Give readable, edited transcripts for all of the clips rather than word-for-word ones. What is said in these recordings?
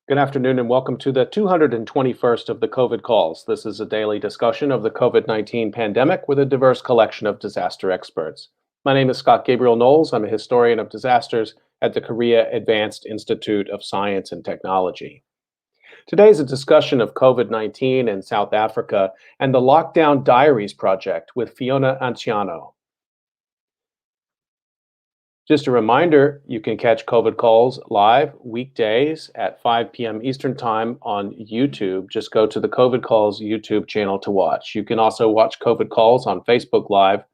Good afternoon and welcome to the 221st of the COVID calls. This is a daily discussion of the COVID-19 pandemic with a diverse collection of disaster experts. My name is Scott Gabriel Knowles. I'm a historian of disasters at the Korea Advanced Institute of Science and Technology. Today is a discussion of COVID-19 in South Africa and the Lockdown Diaries Project with Fiona Anciano. Just a reminder, you can catch COVID calls live weekdays at 5 p.m. Eastern Time on YouTube. Just go to the COVID calls YouTube channel to watch. You can also watch COVID calls on Facebook Live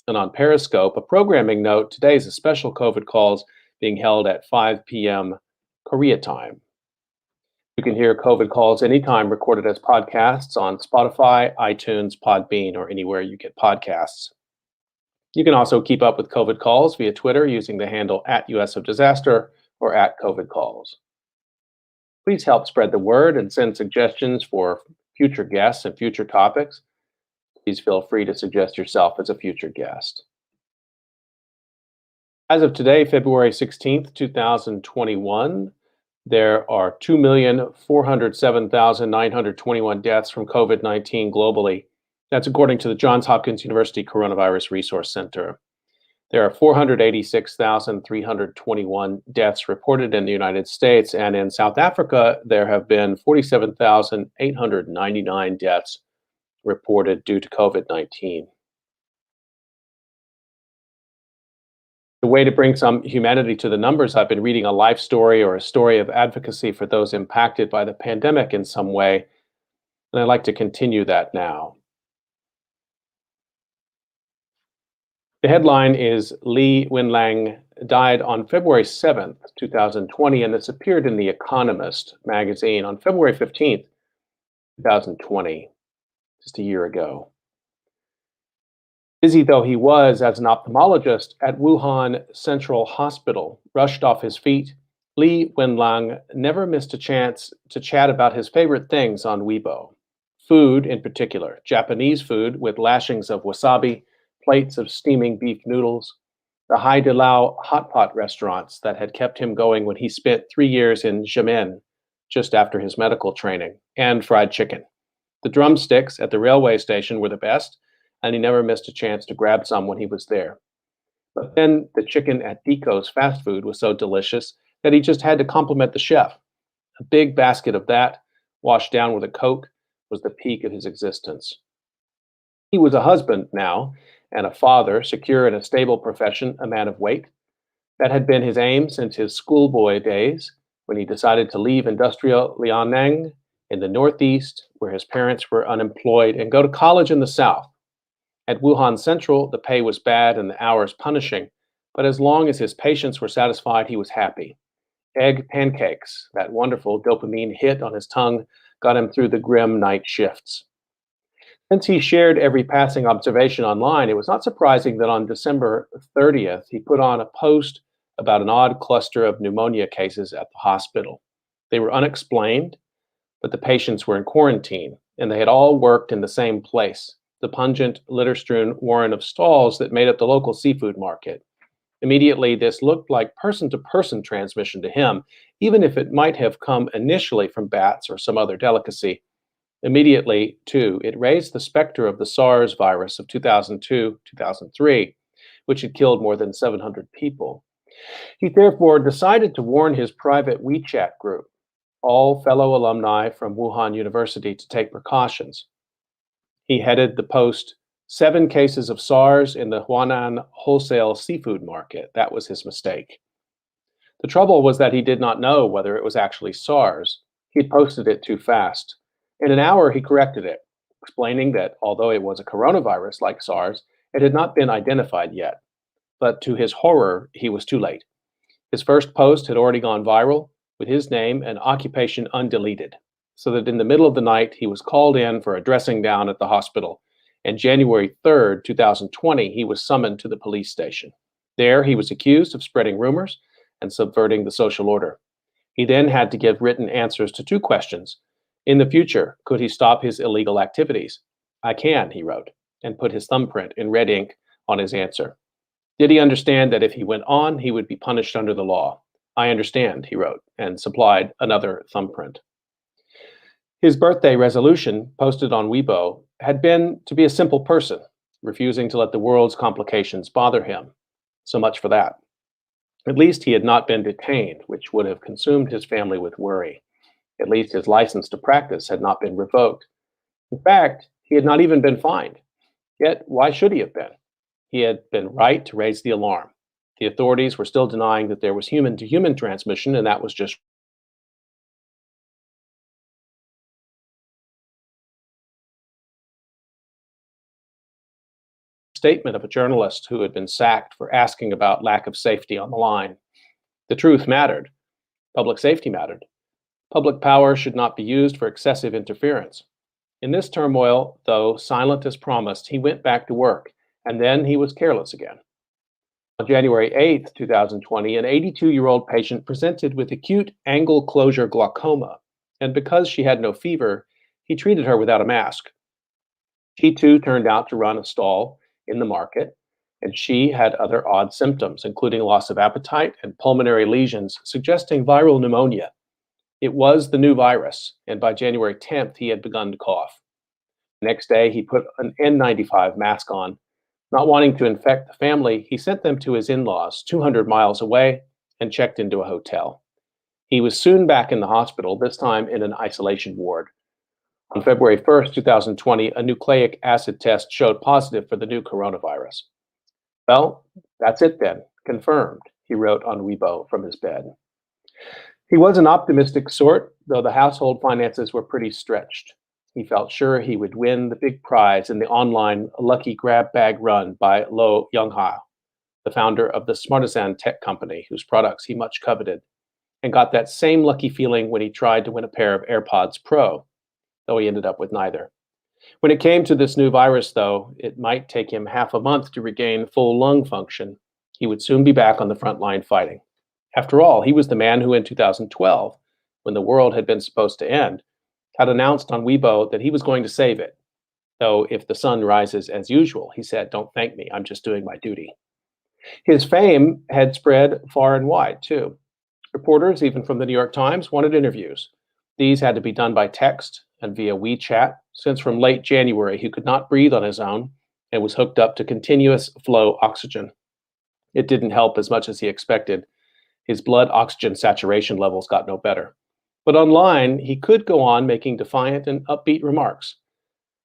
and on Periscope. A programming note, today is a special COVID calls being held at 5 p.m. Korea time. You can hear COVID calls anytime recorded as podcasts on Spotify, iTunes, Podbean, or anywhere you get podcasts. You can also keep up with COVID calls via Twitter using the handle @USOFDisaster or @COVID calls. Please help spread the word and send suggestions for future guests and future topics. Please feel free to suggest yourself as a future guest. As of today, February 16th, 2021, there are 2,407,921 deaths from COVID-19 globally. That's according to the Johns Hopkins University Coronavirus Resource Center. There are 486,321 deaths reported in the United States, and in South Africa, there have been 47,899 deaths reported due to COVID-19. The way to bring some humanity to the numbers, I've been reading a life story or a story of advocacy for those impacted by the pandemic in some way, and I'd like to continue that now. The headline is Lee Win-Lang died on February 7th, 2020, and this appeared in The Economist magazine on February 15th, 2020, just a year ago. Busy though he was as an ophthalmologist at Wuhan Central Hospital, rushed off his feet, Lee Win-Lang never missed a chance to chat about his favorite things on Weibo. Food in particular, Japanese food with lashings of wasabi, plates of steaming beef noodles, the Hai Di Lao hot pot restaurants that had kept him going when he spent 3 years in Xiamen just after his medical training, and fried chicken. The drumsticks at the railway station were the best, and he never missed a chance to grab some when he was there. But then the chicken at Dico's fast food was so delicious that he just had to compliment the chef. A big basket of that, washed down with a Coke, was the peak of his existence. He was a husband now, and a father, secure in a stable profession, a man of weight. That had been his aim since his schoolboy days, when he decided to leave industrial Liaoning in the Northeast, where his parents were unemployed, and go to college in the South. At Wuhan Central, the pay was bad and the hours punishing, but as long as his patients were satisfied, he was happy. Egg pancakes, that wonderful dopamine hit on his tongue, got him through the grim night shifts. Since he shared every passing observation online, it was not surprising that on December 30th, he put on a post about an odd cluster of pneumonia cases at the hospital. They were unexplained, but the patients were in quarantine, and they had all worked in the same place, the pungent, litter-strewn warren of stalls that made up the local seafood market. Immediately, this looked like person-to-person transmission to him, even if it might have come initially from bats or some other delicacy. Immediately, too, it raised the specter of the SARS virus of 2002-2003, which had killed more than 700 people. He therefore decided to warn his private WeChat group, all fellow alumni from Wuhan University, to take precautions. He headed the post, 7 cases of SARS in the Huanan wholesale seafood market. That was his mistake. The trouble was that he did not know whether it was actually SARS. He'd posted it too fast. In an hour, he corrected it, explaining that although it was a coronavirus like SARS, it had not been identified yet. But to his horror, he was too late. His first post had already gone viral, with his name and occupation undeleted, so that in the middle of the night, he was called in for a dressing down at the hospital. And January 3rd, 2020, he was summoned to the police station. There, he was accused of spreading rumors and subverting the social order. He then had to give written answers to 2 questions. In the future, could he stop his illegal activities? I can, he wrote, and put his thumbprint in red ink on his answer. Did he understand that if he went on, he would be punished under the law? I understand, he wrote, and supplied another thumbprint. His birthday resolution, posted on Weibo, had been to be a simple person, refusing to let the world's complications bother him. So much for that. At least he had not been detained, which would have consumed his family with worry. At least his license to practice had not been revoked. In fact, he had not even been fined. Yet, why should he have been? He had been right to raise the alarm. The authorities were still denying that there was human-to-human transmission, and that was just a statement of a journalist who had been sacked for asking about lack of safety on the line. The truth mattered. Public safety mattered. Public power should not be used for excessive interference. In this turmoil, though silent as promised, he went back to work, and then he was careless again. On January 8th, 2020, an 82-year-old patient presented with acute angle closure glaucoma, and because she had no fever, he treated her without a mask. She too turned out to run a stall in the market, and she had other odd symptoms, including loss of appetite and pulmonary lesions, suggesting viral pneumonia. It was the new virus, and by January 10th, he had begun to cough. The next day, he put an N95 mask on. Not wanting to infect the family, he sent them to his in-laws 200 miles away and checked into a hotel. He was soon back in the hospital, this time in an isolation ward. On February 1st, 2020, a nucleic acid test showed positive for the new coronavirus. Well, that's it then, confirmed, he wrote on Weibo from his bed. He was an optimistic sort, though the household finances were pretty stretched. He felt sure he would win the big prize in the online lucky grab bag run by Lo Youngha, the founder of the Smartisan tech company, whose products he much coveted, and got that same lucky feeling when he tried to win a pair of AirPods Pro, though he ended up with neither. When it came to this new virus, though, it might take him half a month to regain full lung function. He would soon be back on the front line fighting. After all, he was the man who in 2012, when the world had been supposed to end, had announced on Weibo that he was going to save it. Though if the sun rises as usual, he said, "Don't thank me, I'm just doing my duty." His fame had spread far and wide, too. Reporters, even from the New York Times, wanted interviews. These had to be done by text and via WeChat, since from late January he could not breathe on his own and was hooked up to continuous flow oxygen. It didn't help as much as he expected. His blood oxygen saturation levels got no better. But online, he could go on making defiant and upbeat remarks.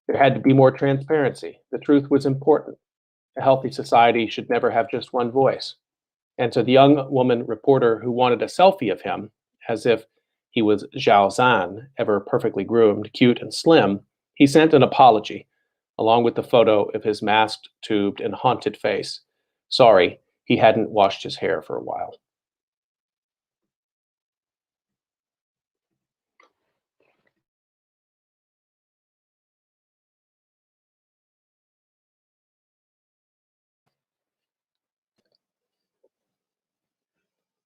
There had to be more transparency. The truth was important. A healthy society should never have just one voice. And to the young woman reporter who wanted a selfie of him, as if he was Zhao Zhan, ever perfectly groomed, cute, and slim, he sent an apology, along with the photo of his masked, tubed, and haunted face. Sorry, he hadn't washed his hair for a while.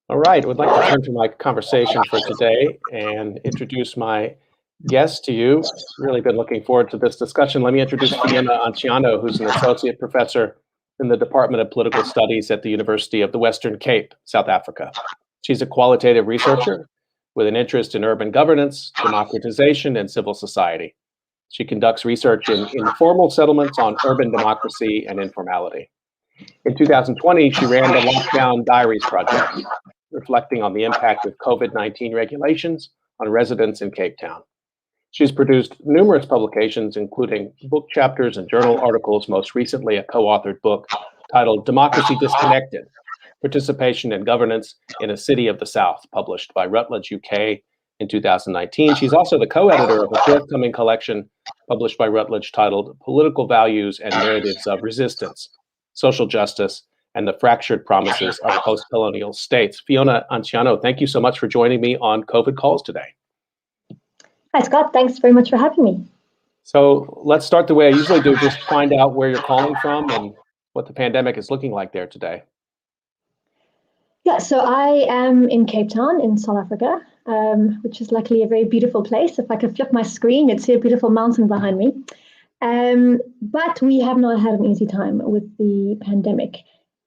All right, I would like to turn to my conversation for today and introduce my guest to you. Really been looking forward to this discussion. Let me introduce Fiona Anciano, who's an associate professor in the Department of Political Studies at the University of the Western Cape, South Africa. She's a qualitative researcher with an interest in urban governance, democratization, and civil society. She conducts research in informal settlements on urban democracy and informality. In 2020, she ran the Lockdown Diaries project, reflecting on the impact of COVID-19 regulations on residents in Cape Town. She's produced numerous publications, including book chapters and journal articles, most recently a co-authored book titled Democracy Disconnected: Participation and Governance in a City of the South, published by Routledge UK in 2019. She's also the co-editor of a forthcoming collection published by Routledge titled Political Values and Narratives of Resistance, Social Justice, and the Fractured Promises of Post-Colonial States. Fiona Anciano, thank you so much for joining me on COVID Calls today. Hi, Scott. Thanks very much for having me. So let's start the way I usually do, just find out where you're calling from and what the pandemic is looking like there today. Yeah, so I am in Cape Town in South Africa, which is luckily a very beautiful place. If I could flip my screen, you'd see a beautiful mountain behind me. But we have not had an easy time with the pandemic.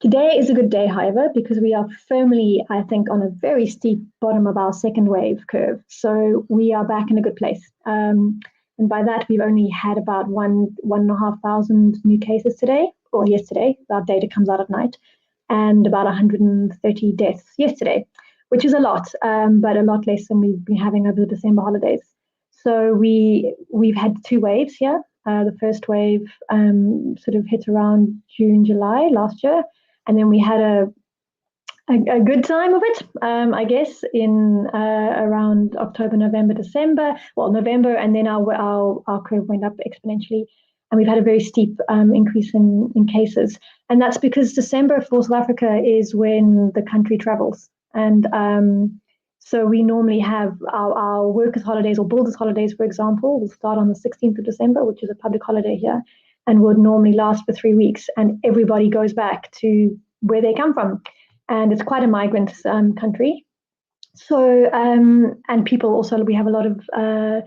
Today is a good day, however, because we are firmly, I think, on a very steep bottom of our second wave curve. So we are back in a good place. And by that, we've only had about 1,500 new cases today, or yesterday. Our data comes out at night, and about 130 deaths yesterday, which is a lot, but a lot less than we've been having over the December holidays. So we've had two waves here. The first wave sort of hit around June, July last year, and then we had a good time of it, I guess, in around October, November, December. Well, November, and then our curve went up exponentially, and we've had a very steep increase in cases. And that's because December for South Africa is when the country travels, and so we normally have our workers' holidays or builders' holidays, for example, will start on the 16th of December, which is a public holiday here, and would normally last for 3 weeks, and everybody goes back to where they come from. And it's quite a migrant country. So, and people also, we have a lot of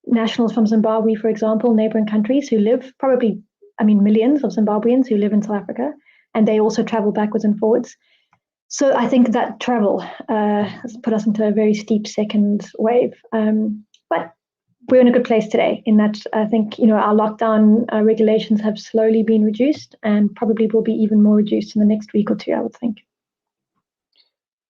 nationals from Zimbabwe, for example, neighboring countries who live, probably, I mean, millions of Zimbabweans who live in South Africa, and they also travel backwards and forwards. So I think that travel has put us into a very steep second wave. But we're in a good place today in that I think, our lockdown regulations have slowly been reduced and probably will be even more reduced in the next week or two, I would think.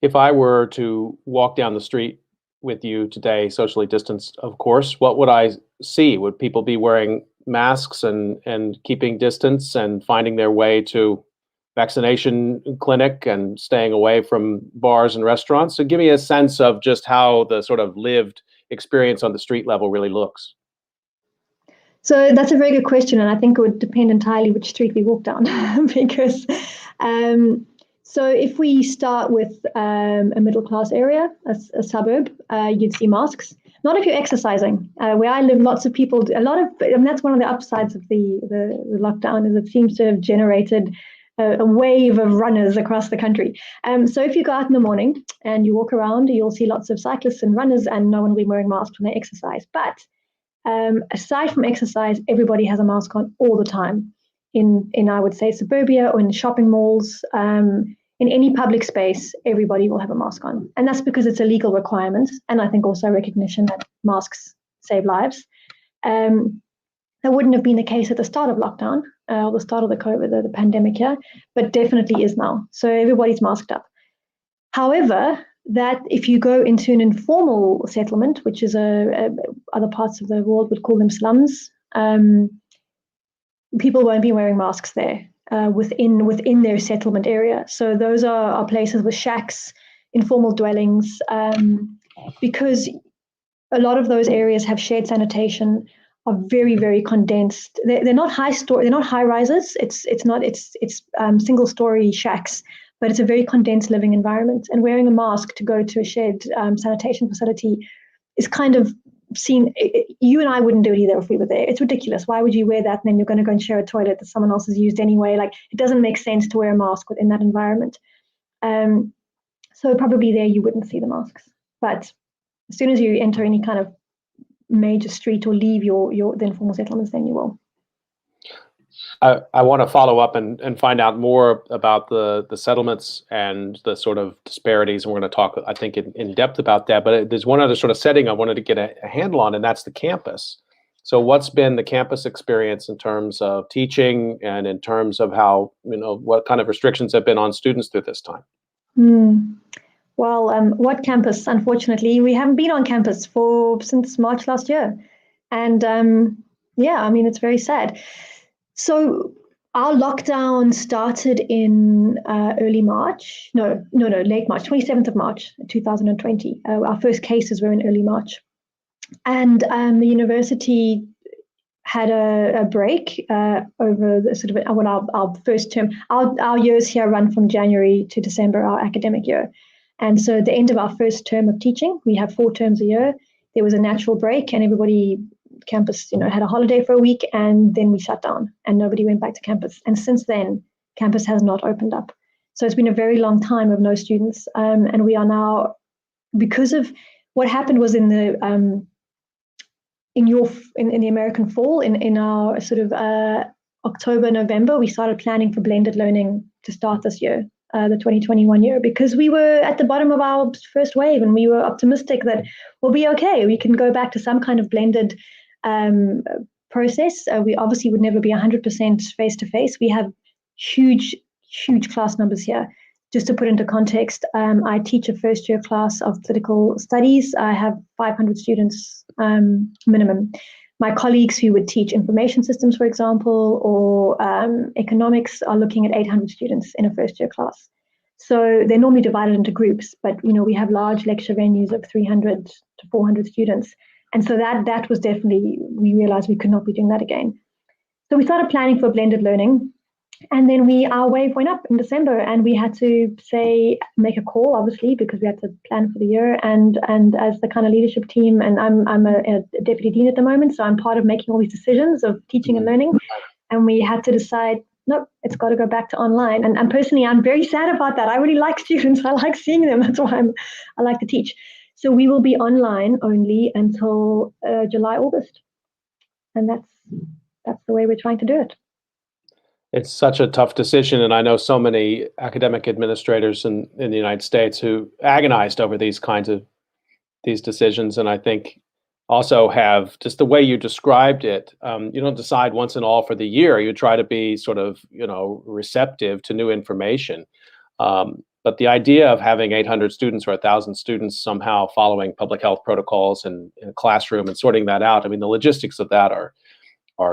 If I were to walk down the street with you today, socially distanced, of course, what would I see? Would people be wearing masks and keeping distance and finding their way to vaccination clinic and staying away from bars and restaurants? So give me a sense of just how the sort of lived experience on the street level really looks. So that's a very good question, and I think it would depend entirely which street we walk down, because so if we start with a middle class area, a suburb, you'd see masks. Not if you're exercising. Where I live, lots of people, and that's one of the upsides of the lockdown, is it seems to have generated a wave of runners across the country. So if you go out in the morning and you walk around, you'll see lots of cyclists and runners, and no one will be wearing masks when they exercise. But aside from exercise, everybody has a mask on all the time in I would say suburbia or in shopping malls. In any public space, everybody will have a mask on. And that's because it's a legal requirement. And I think also recognition that masks save lives. That wouldn't have been the case at the start of lockdown, or the start of the pandemic here, but definitely is now. So everybody's masked up. However, that if you go into an informal settlement, which is other parts of the world would call them slums, people won't be wearing masks there. Within their settlement area. So those are places with shacks, informal dwellings, because a lot of those areas have shared sanitation, are very, very condensed. They're not they're not high rises. It's single story shacks, but it's a very condensed living environment. And wearing a mask to go to a shared sanitation facility is kind of seen. You and I wouldn't do it either if we were there. It's ridiculous. Why would you wear that and then you're going to go and share a toilet that someone else has used anyway? Like, it doesn't make sense to wear a mask within that environment. So probably there you wouldn't see the masks. But as soon as you enter any kind of major street or leave the informal settlements, then you will. I want to follow up and find out more about the settlements and the sort of disparities. And we're going to talk, I think, in depth about that. But there's one other sort of setting I wanted to get a handle on, and that's the campus. So what's been the campus experience in terms of teaching and in terms of how, what kind of restrictions have been on students through this time? Well, what campus? Unfortunately, we haven't been on campus since March last year. And yeah, I mean, it's very sad. So our lockdown started in late March, 27th of March, 2020. Our first cases were in early March. And the university had a break over the sort of our first term. Our years here run from January to December, our academic year. And so at the end of our first term of teaching, we have 4 terms a year. There was a natural break and campus, had a holiday for a week, and then we shut down and nobody went back to campus. And since then, campus has not opened up. So it's been a very long time of no students. And we are now, because of what happened was in the American fall, in our sort of October, November, we started planning for blended learning to start this year, the 2021 year, because we were at the bottom of our first wave and we were optimistic that we'll be okay. We can go back to some kind of blended process. We obviously would never be 100% face-to-face. We have huge class numbers here. Just to put into context, I teach a first-year class of political studies. I have 500 students minimum. My colleagues who would teach information systems, for example, or economics are looking at 800 students in a first-year class. So they're normally divided into groups, but we have large lecture venues of 300 to 400 students. And so that was definitely, we realized we could not be doing that again. So we started planning for blended learning. And then our wave went up in December, and we had to make a call, obviously, because we had to plan for the year. And as the kind of leadership team, and I'm a deputy dean at the moment, so I'm part of making all these decisions of teaching and learning. And we had to decide, nope, it's got to go back to online. And personally, I'm very sad about that. I really like students. I like seeing them. That's why I like to teach. So we will be online only until July, August, and that's the way we're trying to do it. It's such a tough decision, and I know so many academic administrators in the United States who agonized over these decisions, and I think also have just the way you described it. You don't decide once and all for the year. You try to be sort of receptive to new information. But the idea of having 800 students or 1,000 students somehow following public health protocols in a classroom and sorting that out, I mean, the logistics of that are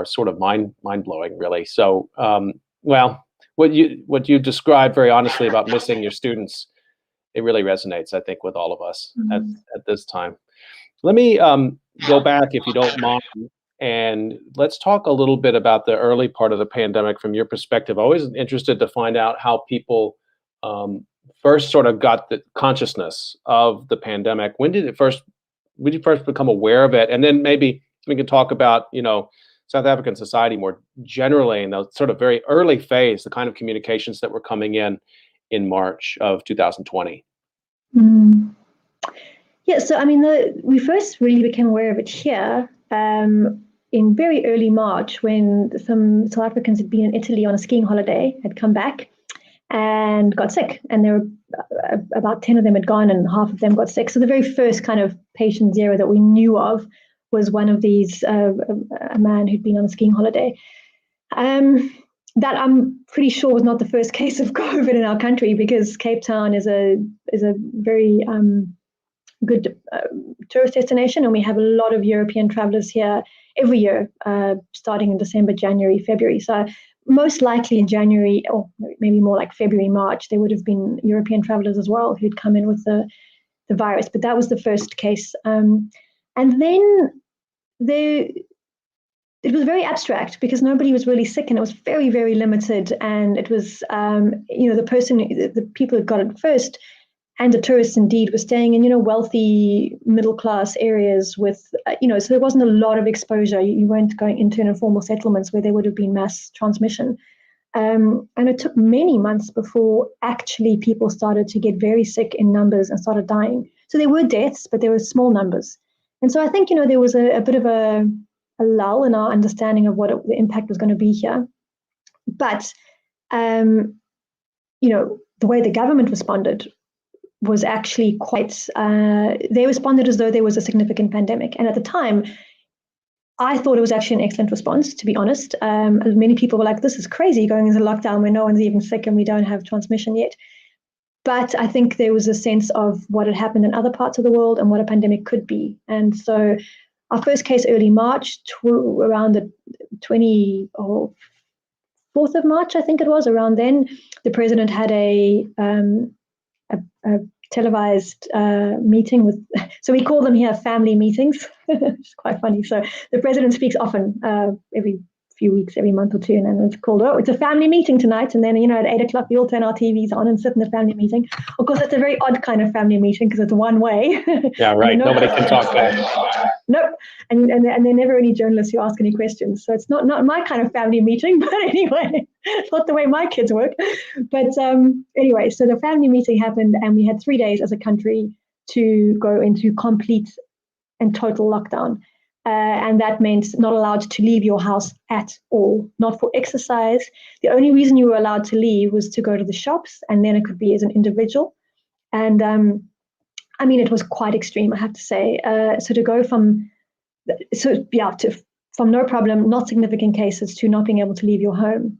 sort of mind-blowing, really. So, well, what you described very honestly about missing your students, it really resonates, I think, with all of us at this time. Let me go back, if you don't mind, and let's talk a little bit about the early part of the pandemic from your perspective. Always interested to find out how people first sort of got the consciousness of the pandemic. When did you first become aware of it? And then maybe we can talk about, South African society more generally in the sort of very early phase, the kind of communications that were coming in March of 2020. Yeah, so I mean, we first really became aware of it here in very early March, when some South Africans had been in Italy on a skiing holiday, had come back and got sick, and there were about 10 of them had gone and half of them got sick. So the very first kind of patient zero that we knew of was one of these, a man who'd been on a skiing holiday. That I'm pretty sure was not the first case of COVID in our country, because Cape Town is a very good tourist destination, and we have a lot of European travelers here every year, starting in December, January, February. So most likely in January, or maybe more like February, March, there would have been European travelers as well who'd come in with the virus. But that was the first case. And then it was very abstract, because nobody was really sick, and it was very, very limited. And it was, the people who got it first, and the tourists indeed, were staying in, wealthy middle-class areas with, so there wasn't a lot of exposure. You weren't going into informal settlements where there would have been mass transmission. And it took many months before actually people started to get very sick in numbers and started dying. So there were deaths, but there were small numbers. And so I think, there was a bit of a lull in our understanding of what the impact was going to be here. But, the way the government responded was actually quite, they responded as though there was a significant pandemic. And at the time, I thought it was actually an excellent response, to be honest. Many people were like, this is crazy, going into lockdown where no one's even sick and we don't have transmission yet. But I think there was a sense of what had happened in other parts of the world and what a pandemic could be. And so our first case early March, around the 24th of March, I think it was, around then, the president had a televised meeting with, so we call them here family meetings. It's quite funny. So the president speaks often, every few weeks, every month or two, and then it's called, it's a family meeting tonight. And then, at 8:00, we all turn our TVs on and sit in the family meeting. Of course, it's a very odd kind of family meeting because it's one way. Yeah, right. Nobody can talk back. Nope. And there are never any journalists who ask any questions. So it's not my kind of family meeting, but anyway, it's not the way my kids work. But anyway, so the family meeting happened, and we had 3 days as a country to go into complete and total lockdown. and that meant not allowed to leave your house at all, not for exercise. The only reason you were allowed to leave was to go to the shops, and then it could be as an individual. And I mean, it was quite extreme, I have to say. So to go from from no problem, not significant cases, to not being able to leave your home.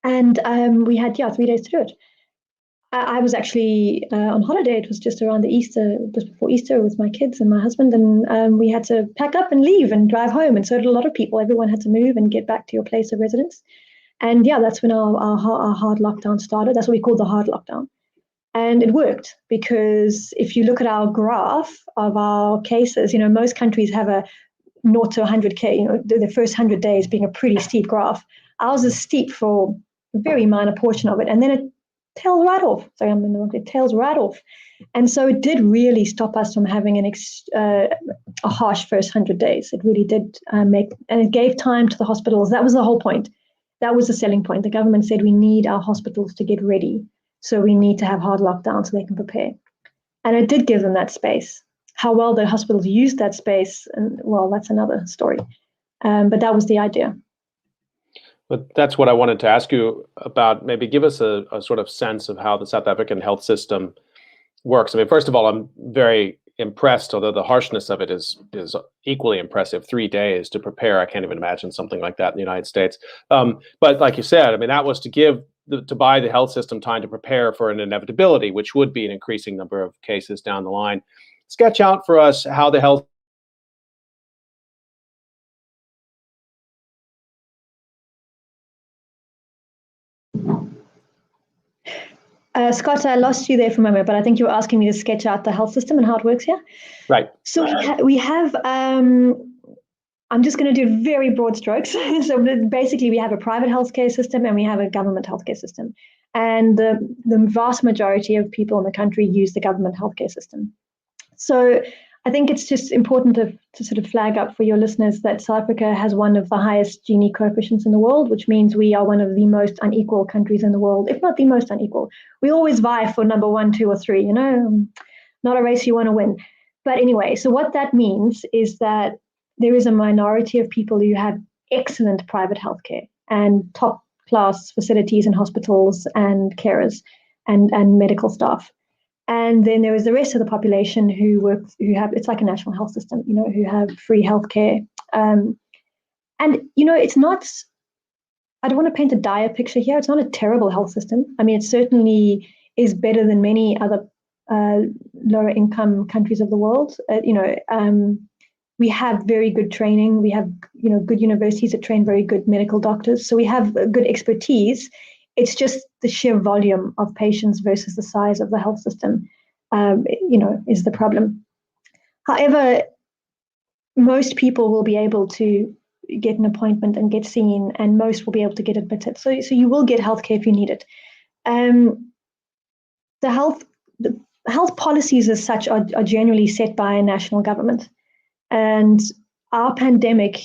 And we had 3 days to do it. I was actually on holiday. It was just around just before Easter, with my kids and my husband, and we had to pack up and leave and drive home. And so did a lot of people. Everyone had to move and get back to your place of residence. And that's when our hard lockdown started. That's what we called the hard lockdown. And it worked, because if you look at our graph of our cases, most countries have a 0 to 100K, the first 100 days being a pretty steep graph. Ours is steep for a very minor portion of it, and then it tails right off. It tails right off. And so it did really stop us from having a harsh first 100 days. It really did and it gave time to the hospitals. That was the whole point. That was the selling point. The government said we need our hospitals to get ready. So we need to have hard lockdown so they can prepare. And it did give them that space. How well the hospitals used that space, and well, that's another story. But that was the idea. But that's what I wanted to ask you about. Maybe give us a sort of sense of how the South African health system works. I mean, first of all, I'm very impressed, although the harshness of it is equally impressive. 3 days to prepare. I can't even imagine something like that in the United States. But like you said, I mean, that was to buy the health system time to prepare for an inevitability, which would be an increasing number of cases down the line. Sketch out for us how the health Scott, I lost you there for a moment, but I think you were asking me to sketch out the health system and how it works here. Right. So we have, I'm just going to do very broad strokes. So basically, we have a private healthcare system and we have a government healthcare system. And the vast majority of people in the country use the government healthcare system. So I think it's just important to sort of flag up for your listeners that South Africa has one of the highest Gini coefficients in the world, which means we are one of the most unequal countries in the world, if not the most unequal. We always vie for number 1, 2, or 3, not a race you want to win. But anyway, so what that means is that there is a minority of people who have excellent private healthcare and top class facilities and hospitals and carers and medical staff. And then there is the rest of the population who have, it's like a national health system, who have free healthcare. And, it's not, I don't want to paint a dire picture here. It's not a terrible health system. I mean, it certainly is better than many other lower income countries of the world. We have very good training. We have, good universities that train very good medical doctors. So we have good expertise. It's just the sheer volume of patients versus the size of the health system, is the problem. However, most people will be able to get an appointment and get seen, and most will be able to get admitted. So you will get healthcare if you need it. The health policies as such are generally set by a national government. And our pandemic,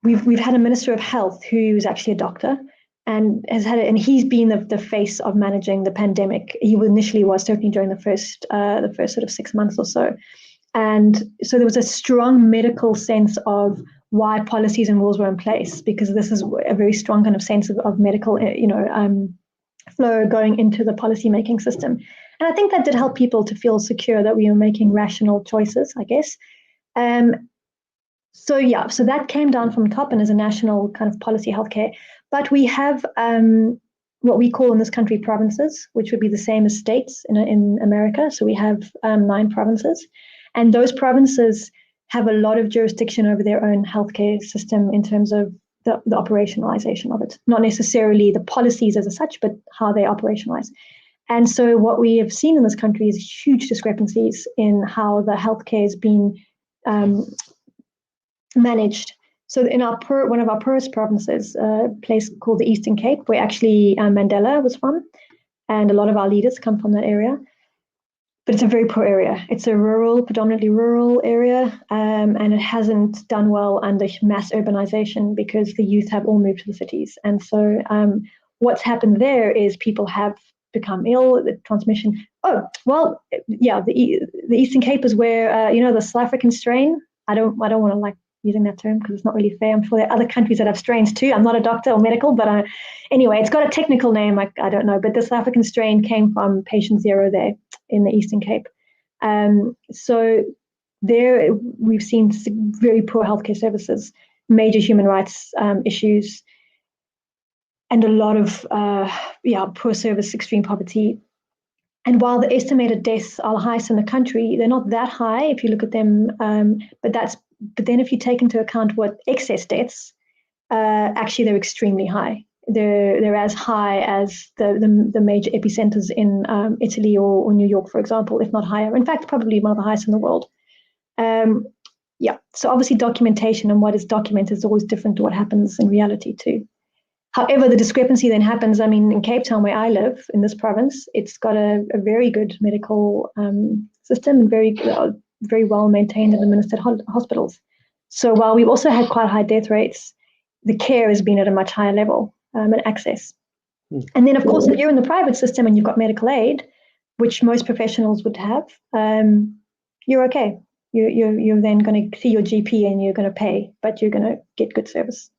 we've had a minister of health who's actually a doctor, and he's been the face of managing the pandemic. He initially was, certainly during the first sort of 6 months or so. And so there was a strong medical sense of why policies and rules were in place, because this is a very strong kind of sense of medical, flow going into the policy-making system. And I think that did help people to feel secure that we were making rational choices, I guess. So that came down from top and is a national kind of policy healthcare. But we have what we call in this country provinces, which would be the same as states in America. So we have 9 provinces, and those provinces have a lot of jurisdiction over their own healthcare system in terms of the operationalization of it, not necessarily the policies as such, but how they operationalize. And so what we have seen in this country is huge discrepancies in how the healthcare has been managed. So in one of our poorest provinces, a place called the Eastern Cape, where actually Mandela was from, and a lot of our leaders come from that area. But it's a very poor area. It's a predominantly rural area, and it hasn't done well under mass urbanization because the youth have all moved to the cities. And so what's happened there is people have become ill, the transmission. The Eastern Cape is where, the South African strain, I don't want to using that term because it's not really fair. I'm sure there are other countries that have strains too. I'm not a doctor or medical, but anyway, it's got a technical name. I don't know. But the South African strain came from patient zero there in the Eastern Cape. So there we've seen very poor healthcare services, major human rights issues, and a lot of poor service, extreme poverty. And while the estimated deaths are the highest in the country, they're not that high if you look at them. But then if you take into account what excess deaths, actually they're extremely high. They're as high as the major epicenters in Italy or New York, for example, if not higher. In fact, probably one of the highest in the world. So obviously documentation and what is documented is always different to what happens in reality too. However, the discrepancy then happens, in Cape Town, where I live, in this province, it's got a very good medical system and very well maintained and administered hospitals. So while we've also had quite high death rates, the care has been at a much higher level and access. And then, of course, if you're in the private system and you've got medical aid, which most professionals would have, you're okay. You're then going to see your GP and you're going to pay, but you're going to get good service.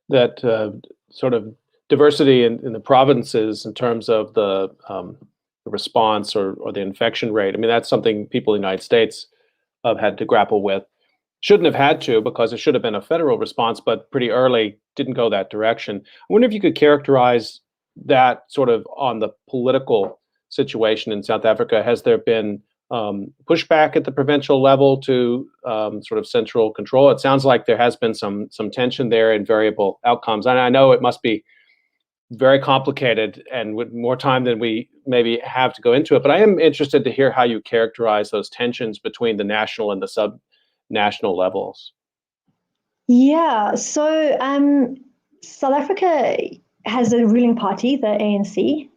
That sort of diversity in the provinces in terms of the response or the infection rate. That's something people in the United States have had to grapple with. Shouldn't have had to, because it should have been a federal response, but pretty early didn't go that direction. I wonder if you could characterize that sort of on the political situation in South Africa. Has there been pushback at the provincial level to sort of central control? It sounds like there has been some tension there and variable outcomes. And I know it must be very complicated and with more time than we maybe have to go into it. But I am interested to hear how you characterize those tensions between the national and the sub-national levels. Yeah, so South Africa has a ruling party, the ANC,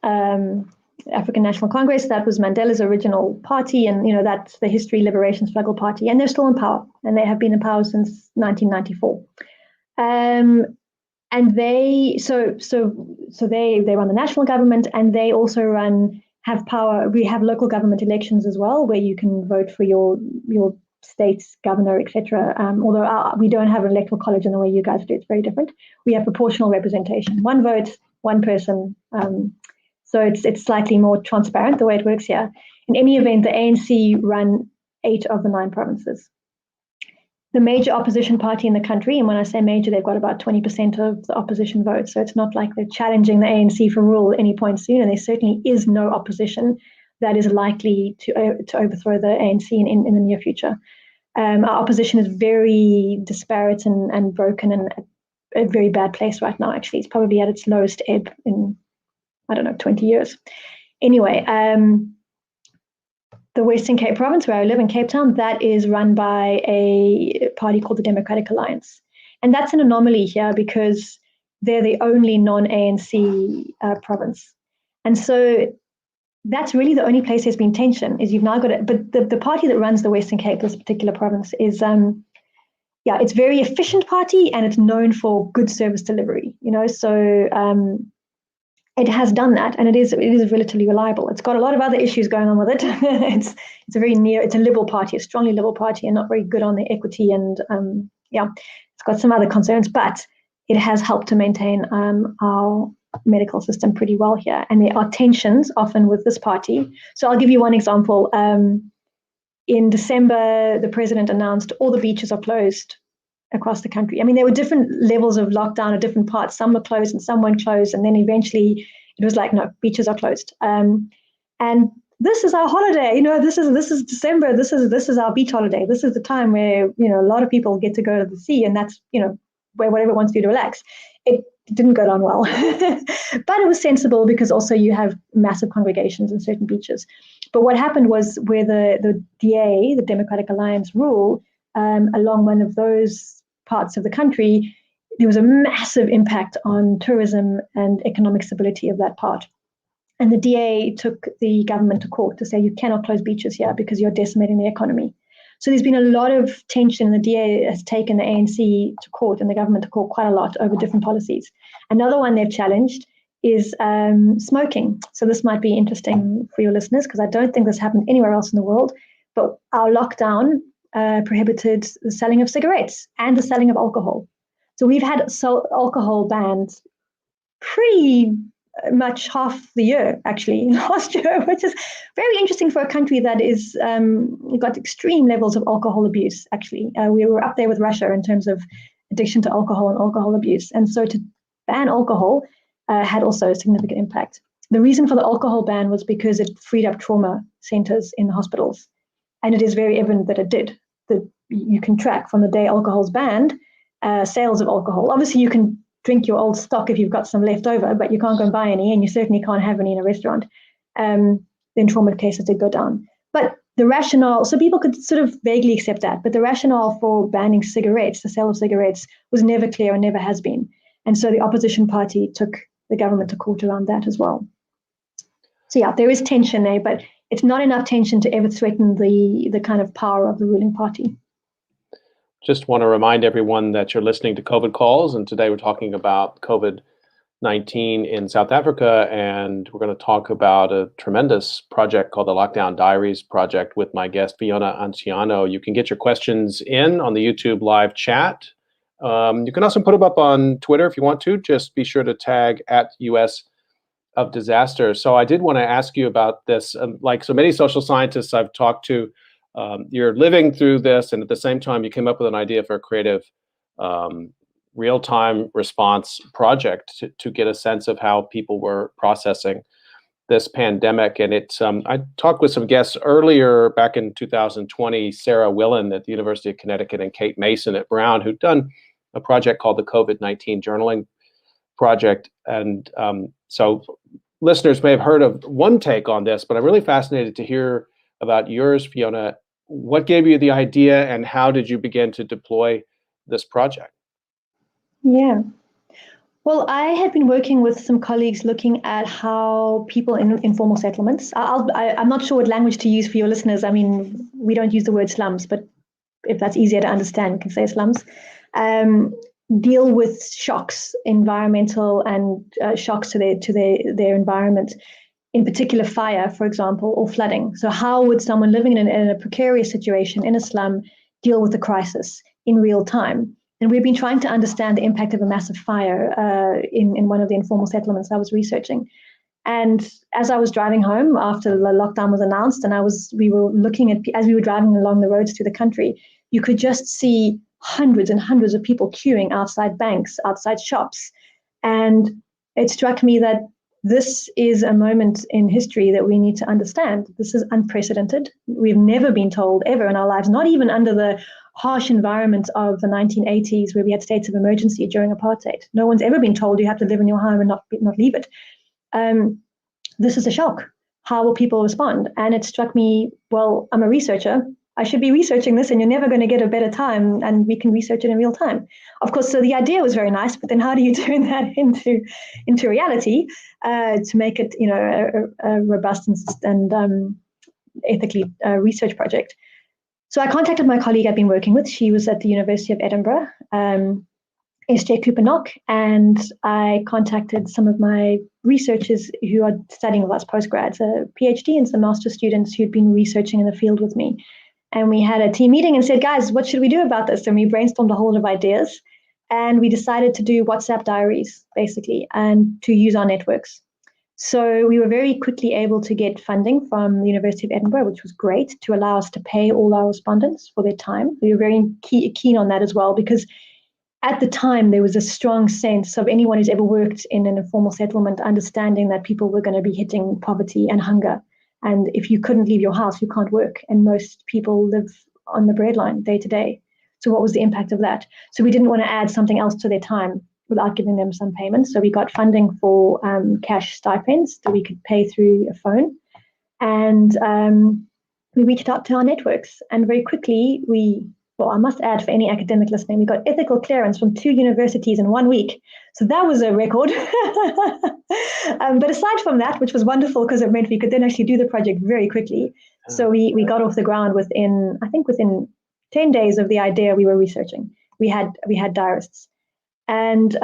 African National Congress. That was Mandela's original party, and that's the History Liberation Struggle Party, and they're still in power, and they have been in power since 1994. And they they run the national government, and they also have power. We have local government elections as well, where you can vote for your state's governor, etc. Although we don't have an electoral college in the way you guys do, it's very different. We have proportional representation, one vote, one person. So it's slightly more transparent the way it works here. In any event, the ANC run 8 of the 9 provinces. The major opposition party in the country, and when I say major, they've got about 20% of the opposition votes. So it's not like they're challenging the ANC for rule at any point soon, and there certainly is no opposition that is likely to overthrow the ANC in the near future. Our opposition is very disparate and broken and a very bad place right now, actually. It's probably at its lowest ebb in, 20 years. Anyway, the Western Cape province, where I live in Cape Town, that is run by a party called the Democratic Alliance. And that's an anomaly here because they're the only non-ANC province. And so that's really the only place there's been tension, is you've now got it. But the party that runs the Western Cape, this particular province, is it's a very efficient party, and it's known for good service delivery. So it has done that, and it is relatively reliable. It's got a lot of other issues going on with it. It's a liberal party, a strongly liberal party, and not very good on the equity, and it's got some other concerns, but it has helped to maintain our medical system pretty well here. And there are tensions often with this party. So I'll give you one example. In December, the president announced all the beaches are closed across the country. There were different levels of lockdown at different parts. Some were closed and some weren't closed. And then eventually it was like, no, beaches are closed. And this is our holiday. This is December. This is our beach holiday. This is the time where, a lot of people get to go to the sea, and that's, where whatever wants to do to relax. It didn't go down well, but it was sensible because also you have massive congregations in certain beaches. But what happened was where the DA, the Democratic Alliance, rule along one of those parts of the country, there was a massive impact on tourism and economic stability of that part. And the DA took the government to court to say, you cannot close beaches here because you're decimating the economy. So there's been a lot of tension. The DA has taken the ANC to court and the government to court quite a lot over different policies. Another one they've challenged is smoking. So this might be interesting for your listeners, because I don't think this happened anywhere else in the world. But our lockdown prohibited the selling of cigarettes and the selling of alcohol. So we've had alcohol banned pretty much half the year, actually, last year, which is very interesting for a country that is got extreme levels of alcohol abuse, actually. We were up there with Russia in terms of addiction to alcohol and alcohol abuse. And so to ban alcohol had also a significant impact. The reason for the alcohol ban was because it freed up trauma centers in the hospitals. And it is very evident that it did. That you can track from the day alcohol's banned, sales of alcohol. Obviously, you can drink your old stock if you've got some left over, but you can't go and buy any, and you certainly can't have any in a restaurant. Then trauma cases did go down. But the rationale, so people could sort of vaguely accept that, but the rationale for banning cigarettes, the sale of cigarettes, was never clear and never has been. And so the opposition party took the government to court around that as well. So yeah, there is tension there, but it's not enough tension to ever threaten the kind of power of the ruling party. Just want to remind everyone that you're listening to COVID Calls, and today we're talking about COVID-19 in South Africa, and we're going to talk about a tremendous project called the Lockdown Diaries Project with my guest, Fiona Anciano. You can get your questions in on the YouTube live chat. You can also put them up on Twitter if you want to. Just be sure to tag at US of Disaster. So I did want to ask you about this. Like so many social scientists I've talked to, you're living through this, and at the same time, you came up with an idea for a creative real-time response project to get a sense of how people were processing this pandemic. And it's I talked with some guests earlier back in 2020, Sarah Willen at the University of Connecticut and Kate Mason at Brown, who'd done a project called the COVID-19 Journaling Project. And so listeners may have heard of one take on this, but I'm really fascinated to hear about yours, Fiona. What gave you the idea, and how did you begin to deploy this project? Yeah. Well, I had been working with some colleagues looking at how people in informal settlements, I'm not sure what language to use for your listeners. I mean, we don't use the word slums, but if that's easier to understand, we can say slums, deal with shocks, environmental and shocks to their environment. In particular, fire, for example, or flooding. So how would someone living in a precarious situation in a slum deal with the crisis in real time? And we've been trying to understand the impact of a massive fire in one of the informal settlements I was researching. And as I was driving home after the lockdown was announced, and we were looking at, as we were driving along the roads through the country, you could just see hundreds and hundreds of people queuing outside banks, outside shops. And it struck me that this is a moment in history that we need to understand. This is unprecedented. We've never been told ever in our lives, not even under the harsh environment of the 1980s where we had states of emergency during apartheid. No one's ever been told you have to live in your home and not leave it. This is a shock. How will people respond? And it struck me, well, I'm a researcher. I should be researching this, and you're never going to get a better time, and we can research it in real time. Of course, so the idea was very nice, but then how do you turn that into reality to make it, a robust and ethically research project? So I contacted my colleague I've been working with. She was at the University of Edinburgh, S.J. Cooper-Knock, and I contacted some of my researchers who are studying with us, postgrads, a PhD and some master's students who'd been researching in the field with me. And we had a team meeting and said, guys, what should we do about this? And we brainstormed a whole lot of ideas. And we decided to do WhatsApp diaries, basically, and to use our networks. So we were very quickly able to get funding from the University of Edinburgh, which was great, to allow us to pay all our respondents for their time. We were very keen on that as well, because at the time, there was a strong sense of anyone who's ever worked in an informal settlement understanding that people were going to be hitting poverty and hunger. And if you couldn't leave your house, you can't work. And most people live on the breadline day to day. So what was the impact of that? So we didn't want to add something else to their time without giving them some payment. So we got funding for cash stipends that we could pay through a phone. And we reached out to our networks. And very quickly, I must add, for any academic listening, we got ethical clearance from 2 universities in 1 week. So that was a record. But aside from that, which was wonderful because it meant we could then actually do the project very quickly. So we got off the ground within 10 days of the idea we were researching. We had diarists. And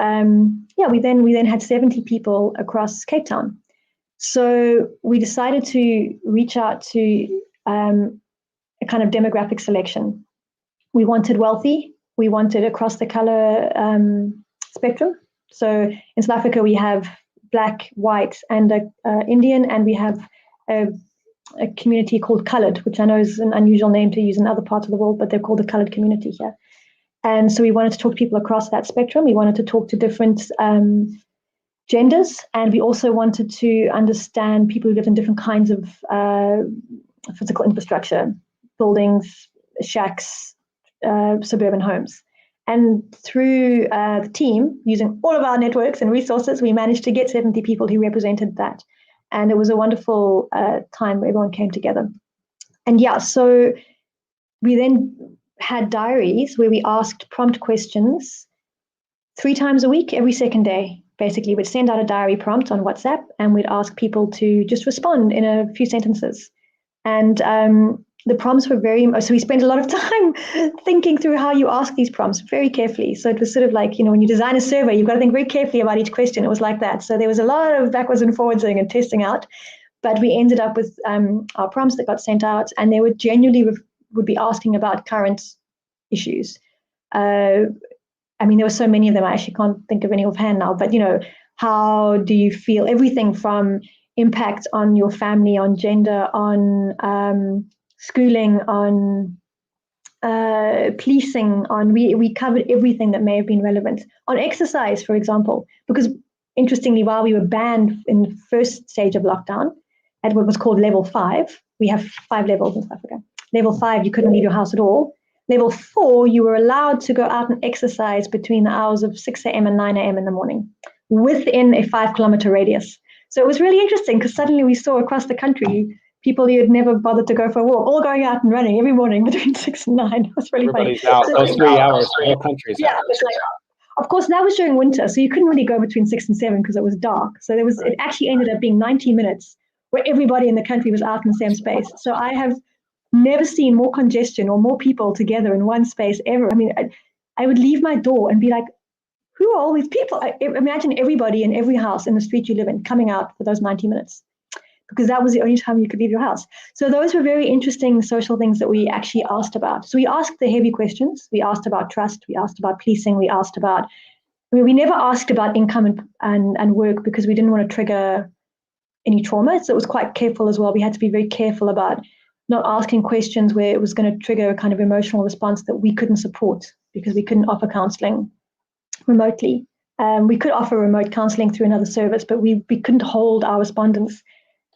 we then had 70 people across Cape Town. So we decided to reach out to a kind of demographic selection. We wanted wealthy. We wanted across the color spectrum. So in South Africa, we have black, white, and Indian, and we have a community called colored, which I know is an unusual name to use in other parts of the world, but they're called the colored community here. And so we wanted to talk to people across that spectrum. We wanted to talk to different genders, and we also wanted to understand people who live in different kinds of physical infrastructure, buildings, shacks, suburban homes. And through the team, using all of our networks and resources, we managed to get 70 people who represented that. And it was a wonderful time where everyone came together. And yeah, so we then had diaries where we asked prompt questions 3 times a week, every second day. Basically, we'd send out a diary prompt on WhatsApp, and we'd ask people to just respond in a few sentences. And the prompts were so we spent a lot of time thinking through how you ask these prompts very carefully. So it was sort of like, when you design a survey, you've got to think very carefully about each question. It was like that. So there was a lot of backwards and forwardsing and testing out, but we ended up with our prompts that got sent out, and they would genuinely would be asking about current issues. There were so many of them, I actually can't think of any offhand now, but how do you feel? Everything from impact on your family, on gender, on schooling, on policing, we covered everything that may have been relevant. On exercise, for example, because interestingly, while we were banned in the first stage of lockdown at what was called level 5, we have 5 levels in South Africa. Level 5, you couldn't leave your house at all. Level 4, you were allowed to go out and exercise between the hours of 6 a.m. and 9 a.m. in the morning within a 5-kilometer radius. So it was really interesting because suddenly we saw across the country people who had never bothered to go for a walk, all going out and running every morning between 6 and 9. It was really Everybody's funny. out. Those 3 hours, the whole country's out. Of course, that was during winter, so you couldn't really go between 6 and 7 because it was dark. So it actually ended up being 90 minutes where everybody in the country was out in the same space. So I have never seen more congestion or more people together in one space ever. I would leave my door and be like, who are all these people? I imagine everybody in every house in the street you live in coming out for those 90 minutes because that was the only time you could leave your house. So those were very interesting social things that we actually asked about. So we asked the heavy questions. We asked about trust. We asked about policing. We asked about, we never asked about income and work because we didn't want to trigger any trauma. So it was quite careful as well. We had to be very careful about not asking questions where it was going to trigger a kind of emotional response that we couldn't support because we couldn't offer counseling remotely. We could offer remote counseling through another service, but we couldn't hold our respondents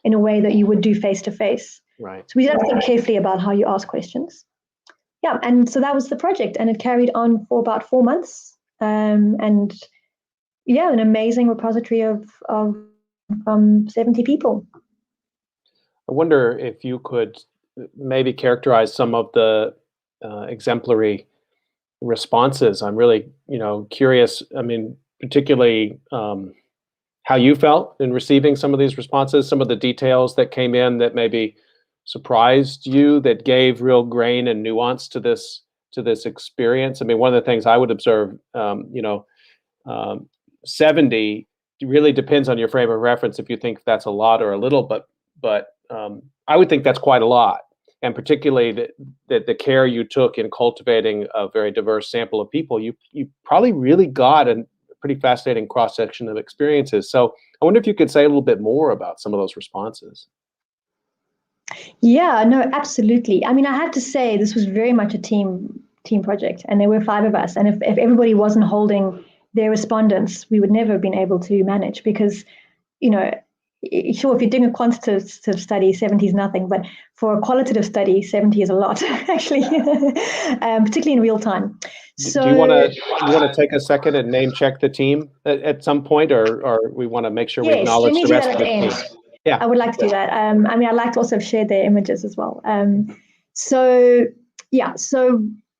in a way that you would do face-to-face. Right. So we had to think carefully about how you ask questions. Yeah, and so that was the project, and it carried on for about 4 months. And yeah, an amazing repository of 70 people. I wonder if you could maybe characterize some of the exemplary responses. I'm really, curious. Particularly how you felt in receiving some of these responses, some of the details that came in that maybe surprised you, that gave real grain and nuance to this experience. One of the things I would observe, 70 really depends on your frame of reference if you think that's a lot or a little, but I would think that's quite a lot. And particularly that the care you took in cultivating a very diverse sample of people, you probably really got a pretty fascinating cross-section of experiences. So I wonder if you could say a little bit more about some of those responses. Yeah, no, absolutely. I have to say this was very much a team project, and there were 5 of us. And if everybody wasn't holding their respondents, we would never have been able to manage because, sure, if you're doing a quantitative study, 70 is nothing, but for a qualitative study, 70 is a lot, actually, particularly in real time. So, do you want to take a second and name check the team at some point, or we want to make sure we acknowledge the rest of the team? Yeah, I would like to do that. I'd like to also share their images as well. So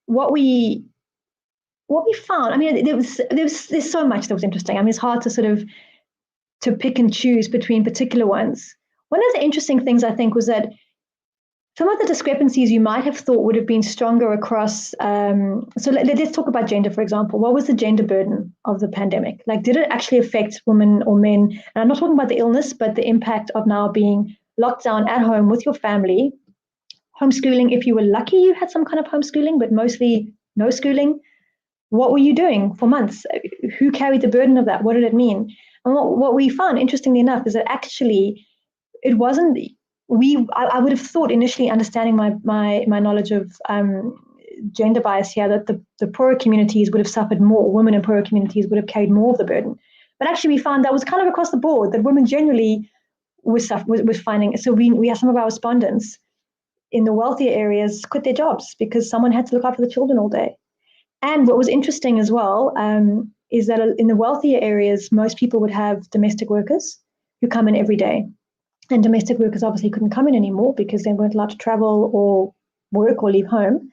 what we found, there's so much that was interesting. It's hard to pick and choose between particular ones. One of the interesting things I think was that some of the discrepancies you might have thought would have been stronger across. So let's talk about gender, for example. What was the gender burden of the pandemic? Did it actually affect women or men? And I'm not talking about the illness, but the impact of now being locked down at home with your family, homeschooling. If you were lucky, you had some kind of homeschooling, but mostly no schooling. What were you doing for months? Who carried the burden of that? What did it mean? And what we found, interestingly enough, is that actually it wasn't. I would have thought initially, understanding my knowledge of gender bias here, that the poorer communities would have suffered more. Women in poorer communities would have carried more of the burden. But actually, we found that was kind of across the board, that women generally was finding. So we have some of our respondents in the wealthier areas quit their jobs because someone had to look after the children all day. And what was interesting as well is that in the wealthier areas, most people would have domestic workers who come in every day. And domestic workers obviously couldn't come in anymore because they weren't allowed to travel or work or leave home.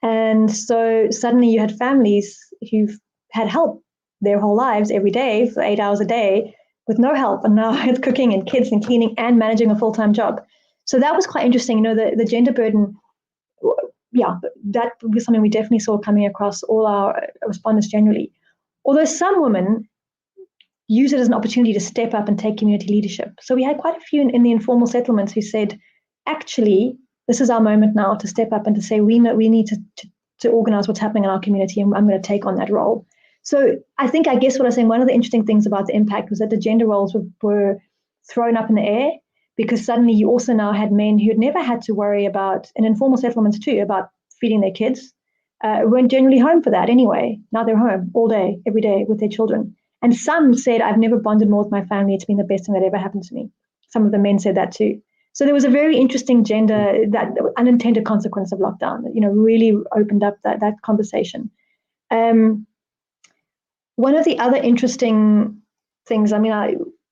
And so suddenly you had families who've had help their whole lives every day for 8 hours a day with no help. And now it's cooking and kids and cleaning and managing a full-time job. So that was quite interesting. The gender burden, yeah, that was something we definitely saw coming across all our respondents generally. Although some women use it as an opportunity to step up and take community leadership. So we had quite a few in the informal settlements who said, actually, this is our moment now to step up and to say, we need to organize what's happening in our community, and I'm going to take on that role. So I guess what I was saying, one of the interesting things about the impact was that the gender roles were thrown up in the air, because suddenly you also now had men who had never had to worry about, in informal settlements too, about feeding their kids, weren't generally home for that anyway. Now they're home all day, every day with their children. And some said, I've never bonded more with my family. It's been the best thing that ever happened to me. Some of the men said that too. So there was a very interesting that unintended consequence of lockdown that, really opened up that conversation. One of the other interesting things,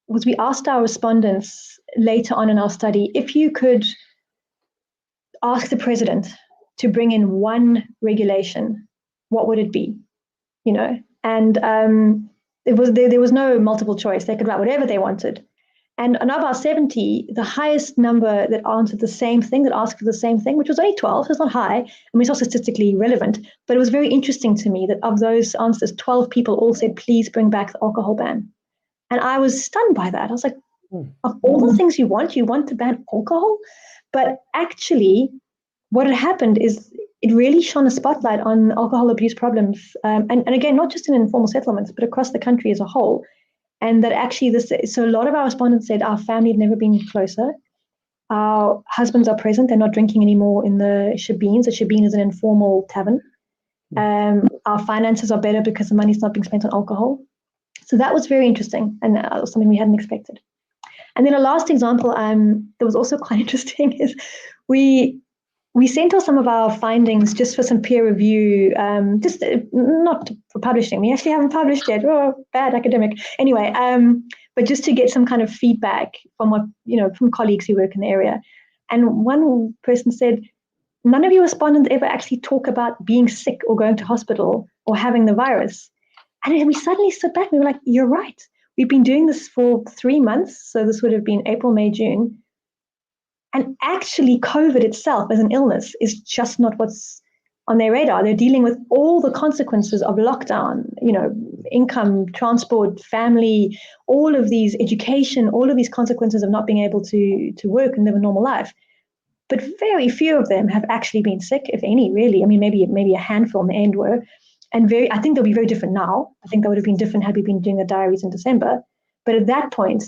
was we asked our respondents later on in our study, if you could ask the president to bring in one regulation, what would it be? And there was no multiple choice. They could write whatever they wanted. And of our 70, the highest number that answered the same thing, that asked for the same thing, which was only 12, so it's not high. It's not statistically relevant, but it was very interesting to me that of those answers, 12 people all said, please bring back the alcohol ban. And I was stunned by that. I was like, of all the things you want to ban alcohol? But actually, what had happened is it really shone a spotlight on alcohol abuse problems. And again, not just in informal settlements, but across the country as a whole. And that actually so a lot of our respondents said our family had never been closer. Our husbands are present. They're not drinking anymore in the shebeens. A shebeen is an informal tavern. Our finances are better because the money's not being spent on alcohol. So that was very interesting, and something we hadn't expected. And then a last example that was also quite interesting is we sent off some of our findings just for some peer review, just not for publishing. We actually haven't published yet. Oh, bad academic. Anyway, but just to get some kind of feedback from from colleagues who work in the area. And one person said, none of your respondents ever actually talk about being sick or going to hospital or having the virus. And we suddenly stood back and we were like, you're right. We've been doing this for 3 months. So this would have been April, May, June. And actually, COVID itself as an illness is just not what's on their radar. They're dealing with all the consequences of lockdown, income, transport, family, all of these, education, all of these consequences of not being able to work and live a normal life. But very few of them have actually been sick, if any, really. Maybe a handful in the end were. And I think they'll be very different now. I think that would have been different had we been doing the diaries in December. But at that point,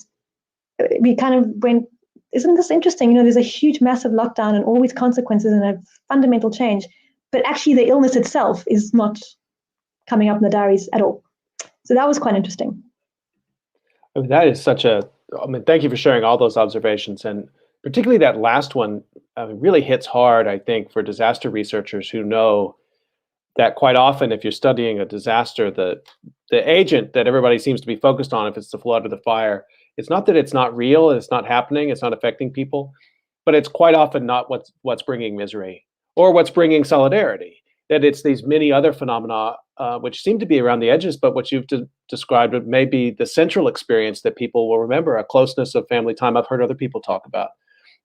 we kind of went, isn't this interesting? There's a huge, massive lockdown and all these consequences and a fundamental change. But actually, the illness itself is not coming up in the diaries at all. So that was quite interesting. That is thank you for sharing all those observations. And particularly that last one really hits hard, I think, for disaster researchers who know that quite often, if you're studying a disaster, the agent that everybody seems to be focused on, if it's the flood or the fire, it's not that it's not real, it's not happening, it's not affecting people, but it's quite often not what's bringing misery or what's bringing solidarity. That it's these many other phenomena which seem to be around the edges, but what you've described may be the central experience that people will remember, a closeness of family time. I've heard other people talk about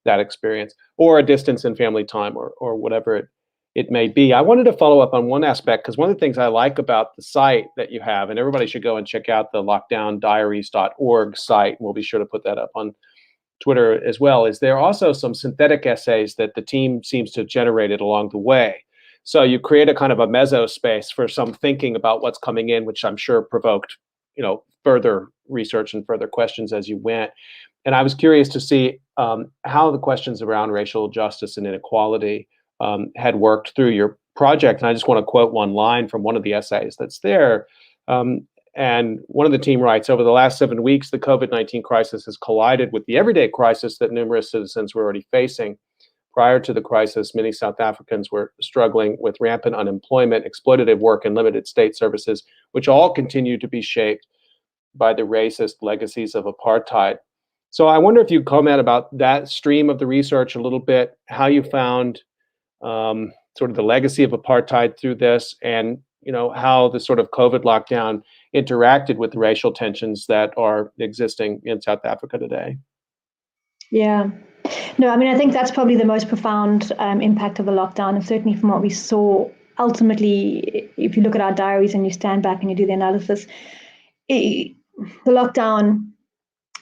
that experience, or a distance in family time, or whatever it may be. I wanted to follow up on one aspect, because one of the things I like about the site that you have, and everybody should go and check out the lockdowndiaries.org site, and we'll be sure to put that up on Twitter as well, is there are also some synthetic essays that the team seems to have generated along the way. So you create a kind of a mesospace for some thinking about what's coming in, which I'm sure provoked, further research and further questions as you went. And I was curious to see how the questions around racial justice and inequality had worked through your project. And I just want to quote one line from one of the essays that's there. And one of the team writes, over the last 7 weeks, the COVID-19 crisis has collided with the everyday crisis that numerous citizens were already facing. Prior to the crisis, many South Africans were struggling with rampant unemployment, exploitative work, and limited state services, which all continue to be shaped by the racist legacies of apartheid. So I wonder if you comment about that stream of the research a little bit, how you found sort of the legacy of apartheid through this, and how the sort of COVID lockdown interacted with the racial tensions that are existing in South Africa today. Yeah. No, I mean, I think that's probably the most profound impact of the lockdown. And certainly from what we saw, ultimately, if you look at our diaries and you stand back and you do the analysis, the lockdown,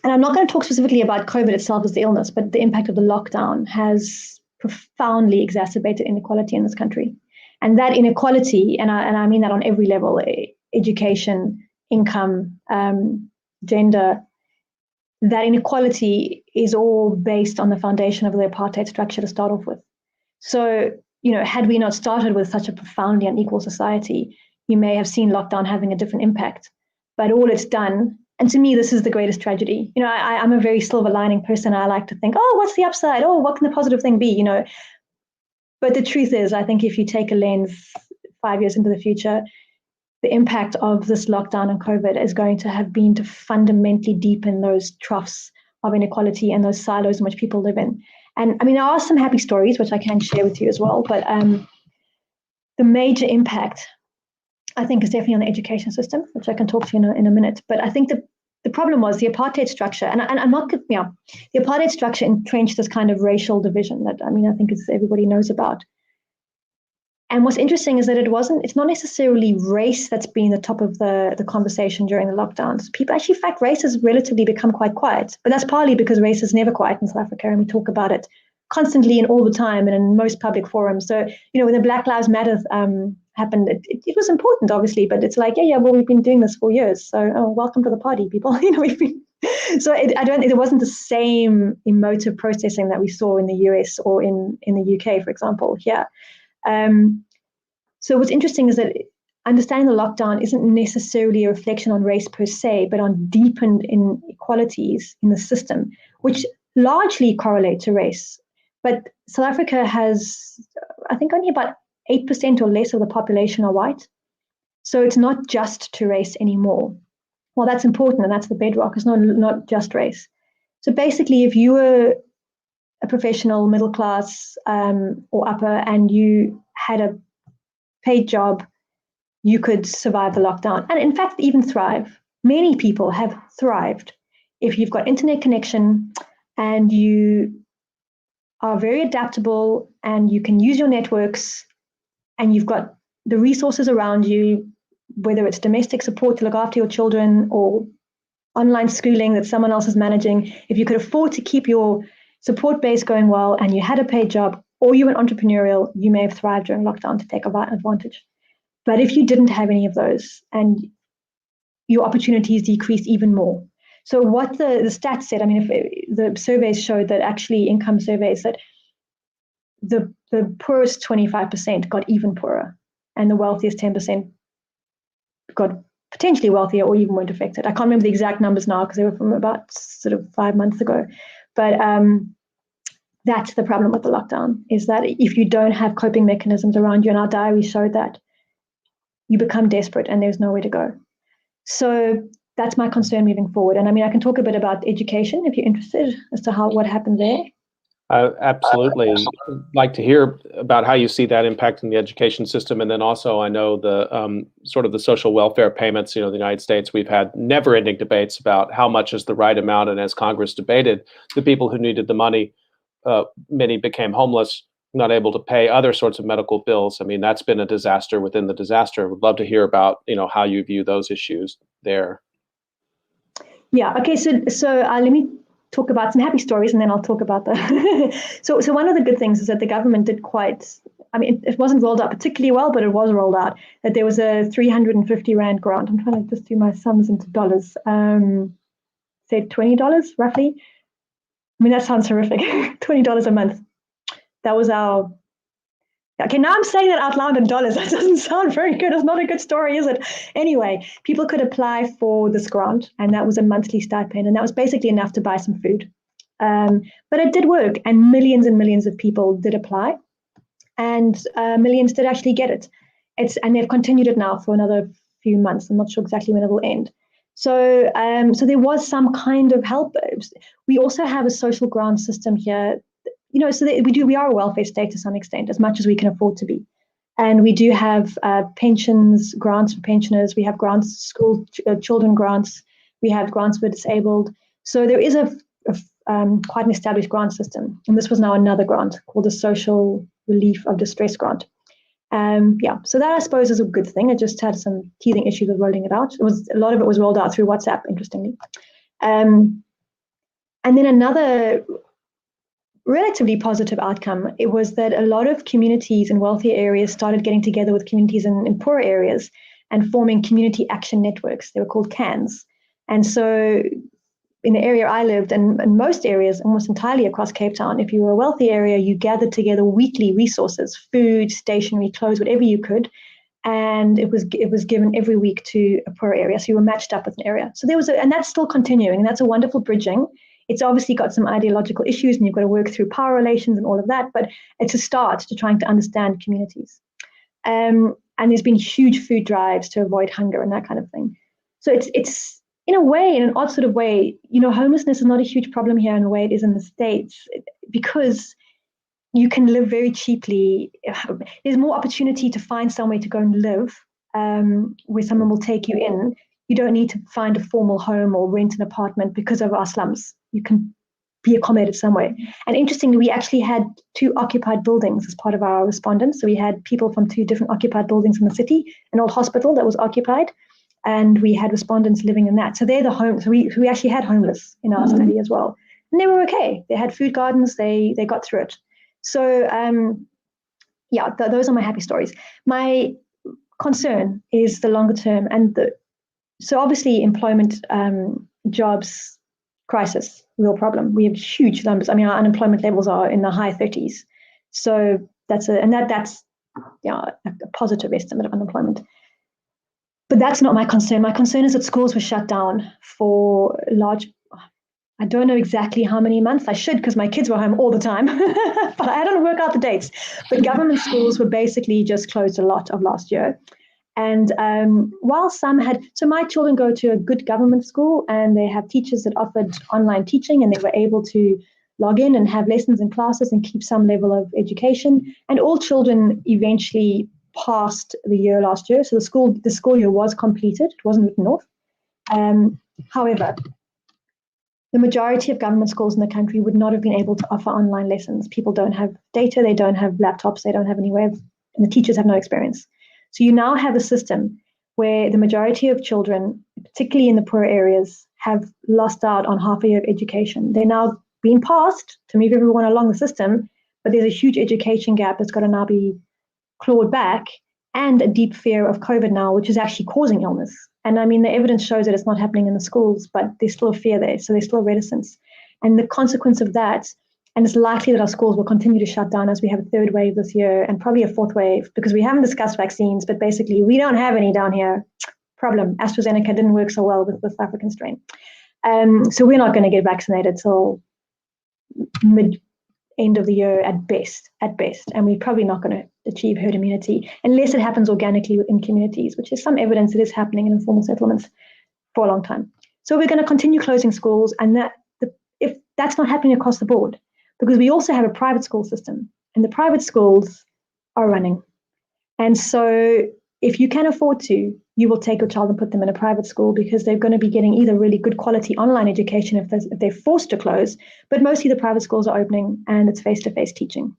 and I'm not going to talk specifically about COVID itself as the illness, but the impact of the lockdown has profoundly exacerbated inequality in this country. And that inequality, and I mean that on every level, education, income, gender, that inequality is all based on the foundation of the apartheid structure to start off with. So, had we not started with such a profoundly unequal society, you may have seen lockdown having a different impact. But all it's done, and to me, this is the greatest tragedy. I'm a very silver lining person. I like to think, oh, what's the upside? Oh, what can the positive thing be? But the truth is, I think if you take a lens 5 years into the future, the impact of this lockdown and COVID is going to have been to fundamentally deepen those troughs of inequality and those silos in which people live in. And I mean, there are some happy stories, which I can share with you as well, but the major impact, I think, is definitely on the education system, which I can talk to you in a minute. But I think the problem was the apartheid structure, and I'm not, the apartheid structure entrenched this kind of racial division that, I think everybody knows about. And what's interesting is that it's not necessarily race that's been the top of the conversation during the lockdowns. People actually, in fact, race has relatively become quite quiet, but that's partly because race is never quiet in South Africa, and we talk about it constantly and all the time and in most public forums. So, when the Black Lives Matter happened, it was important, obviously, but it's like, well, we've been doing this for years. So, welcome to the party, people. We've been. So it wasn't the same emotive processing that we saw in the US or in the UK, for example, here. So what's interesting is that understanding the lockdown isn't necessarily a reflection on race per se, but on deepened inequalities in the system, which largely correlate to race. But South Africa has, I think, only about 8% or less of the population are white. So it's not just to race anymore. Well, that's important, and that's the bedrock. It's not just race. So basically, if you were a professional, middle class or upper, and you had a paid job, you could survive the lockdown. And in fact, even thrive. Many people have thrived. If you've got internet connection and you are very adaptable and you can use your networks and you've got the resources around you, whether it's domestic support to look after your children or online schooling that someone else is managing, if you could afford to keep your support base going well and you had a paid job or you were entrepreneurial, you may have thrived during lockdown to take advantage. But if you didn't have any of those and your opportunities decreased even more. So what the stats said, if the surveys showed that actually income surveys that the poorest 25% got even poorer and the wealthiest 10% got potentially wealthier or even weren't affected. I can't remember the exact numbers now because they were from about sort of 5 months ago. But that's the problem with the lockdown, is that if you don't have coping mechanisms around you, and our diary showed that, you become desperate and there's nowhere to go. So that's my concern moving forward. And I can talk a bit about education if you're interested as to what happened there. Absolutely. I'd like to hear about how you see that impacting the education system. And then also, I know the sort of the social welfare payments, the United States, we've had never-ending debates about how much is the right amount. And as Congress debated, the people who needed the money, many became homeless, not able to pay other sorts of medical bills. That's been a disaster within the disaster. Would love to hear about, how you view those issues there. Yeah. Okay. So let me talk about some happy stories, and then I'll talk about the. So one of the good things is that the government did quite. I mean, it wasn't rolled out particularly well, but it was rolled out. That there was a 350 rand grant. I'm trying to just do my sums into dollars. Say $20 roughly. I mean, that sounds horrific. $20 a month. That was our. Okay, now I'm saying that out loud in dollars. That doesn't sound very good. It's not a good story, is it? Anyway, people could apply for this grant, and that was a monthly stipend, and that was basically enough to buy some food. But it did work, and millions of people did apply, and millions did actually get it. And they've continued it now for another few months. I'm not sure exactly when it will end. So there was some kind of help. We also have a social grant system here. So we are a welfare state to some extent, as much as we can afford to be. And we do have pensions, grants for pensioners. We have grants, school children grants. We have grants for disabled. So there is a quite an established grant system. And this was now another grant called the Social Relief of Distress Grant. So that I suppose is a good thing. It just had some teething issues with rolling it out. A lot of it was rolled out through WhatsApp, interestingly. And then another relatively positive outcome, it was that a lot of communities in wealthier areas started getting together with communities in poorer areas and forming community action networks. They were called CANs. And so in the area I lived, and in most areas, almost entirely across Cape Town, if you were a wealthy area, you gathered together weekly resources, food, stationery, clothes, whatever you could. And it was given every week to a poorer area. So you were matched up with an area. So and that's still continuing, and that's a wonderful bridging. It's obviously got some ideological issues, and you've got to work through power relations and all of that, but it's a start to trying to understand communities. And there's been huge food drives to avoid hunger and that kind of thing. So it's in a way, in an odd sort of way, homelessness is not a huge problem here in the way it is in the States, because you can live very cheaply. There's more opportunity to find somewhere to go and live, where someone will take you in. You don't need to find a formal home or rent an apartment because of our slums. You can be accommodated somewhere. And interestingly, we actually had 2 occupied buildings as part of our respondents. So we had people from 2 different occupied buildings in the city, an old hospital that was occupied, and we had respondents living in that. So they're the home. So we actually had homeless in our study as well. And they were okay. They had food gardens. They got through it. So those are my happy stories. My concern is the longer term, and so obviously employment, jobs, crisis, real problem. We have huge numbers. I mean, our unemployment levels are in the high 30s. So that's a positive estimate of unemployment. But that's not my concern. My concern is that schools were shut down for I don't know exactly how many months. I should, because my kids were home all the time, but I don't work out the dates. But government schools were basically just closed a lot of last year. And while some so my children go to a good government school, and they have teachers that offered online teaching, and they were able to log in and have lessons and classes and keep some level of education. And all children eventually passed the year last year. So the school year was completed. It wasn't written off. However, the majority of government schools in the country would not have been able to offer online lessons. People don't have data, they don't have laptops, they don't have any way and the teachers have no experience. So you now have a system where the majority of children, particularly in the poorer areas, have lost out on half a year of education. They're now being passed to move everyone along the system, but there's a huge education gap that's got to now be clawed back, and a deep fear of COVID now, which is actually causing illness. And I mean, the evidence shows that it's not happening in the schools, but there's still a fear there. So there's still reticence. And the consequence of that, and it's likely that our schools will continue to shut down as we have a 3rd wave this year and probably a 4th wave, because we haven't discussed vaccines, but basically we don't have any down here. Problem, AstraZeneca didn't work so well with the South African strain. So we're not going to get vaccinated till mid-end of the year at best. And we're probably not going to achieve herd immunity unless it happens organically within communities, which is some evidence it is happening in informal settlements for a long time. So we're going to continue closing schools, and if that's not happening across the board, because we also have a private school system, and the private schools are running. And so if you can afford to, you will take your child and put them in a private school, because they're going to be getting either really good quality online education if they're forced to close, but mostly the private schools are opening and it's face-to-face teaching.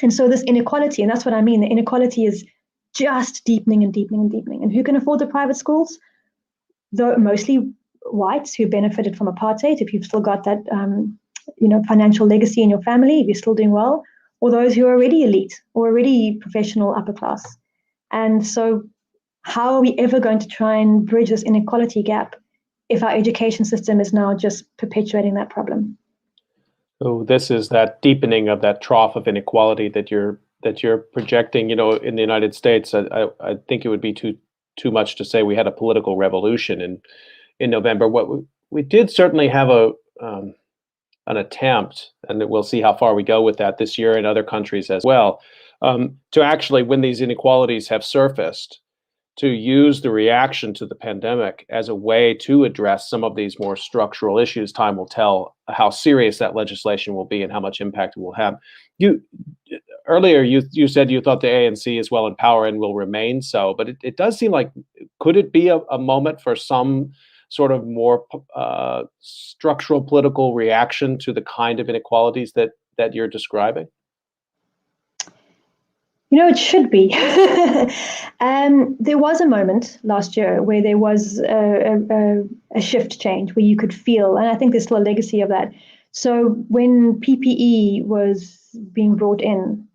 And so this inequality, and that's what I mean, the inequality is just deepening and deepening and deepening. And who can afford the private schools? Though mostly whites who benefited from apartheid, if you've still got that financial legacy in your family, if you're still doing well, or those who are already elite or already professional upper class. And so how are we ever going to try and bridge this inequality gap if our education system is now just perpetuating that problem? So this is that deepening of that trough of inequality that you're projecting. In the United States, I think it would be too much to say we had a political revolution in November. What we did certainly have an attempt, and we'll see how far we go with that this year in other countries as well, to actually, when these inequalities have surfaced, to use the reaction to the pandemic as a way to address some of these more structural issues. Time will tell how serious that legislation will be and how much impact it will have. Earlier, you said you thought the ANC is well in power and will remain so, but it does seem like, could it be a moment for some sort of more structural political reaction to the kind of inequalities that you're describing? It should be. There was a moment last year where there was a shift change where you could feel, and I think there's still a legacy of that. So when PPE was being brought in,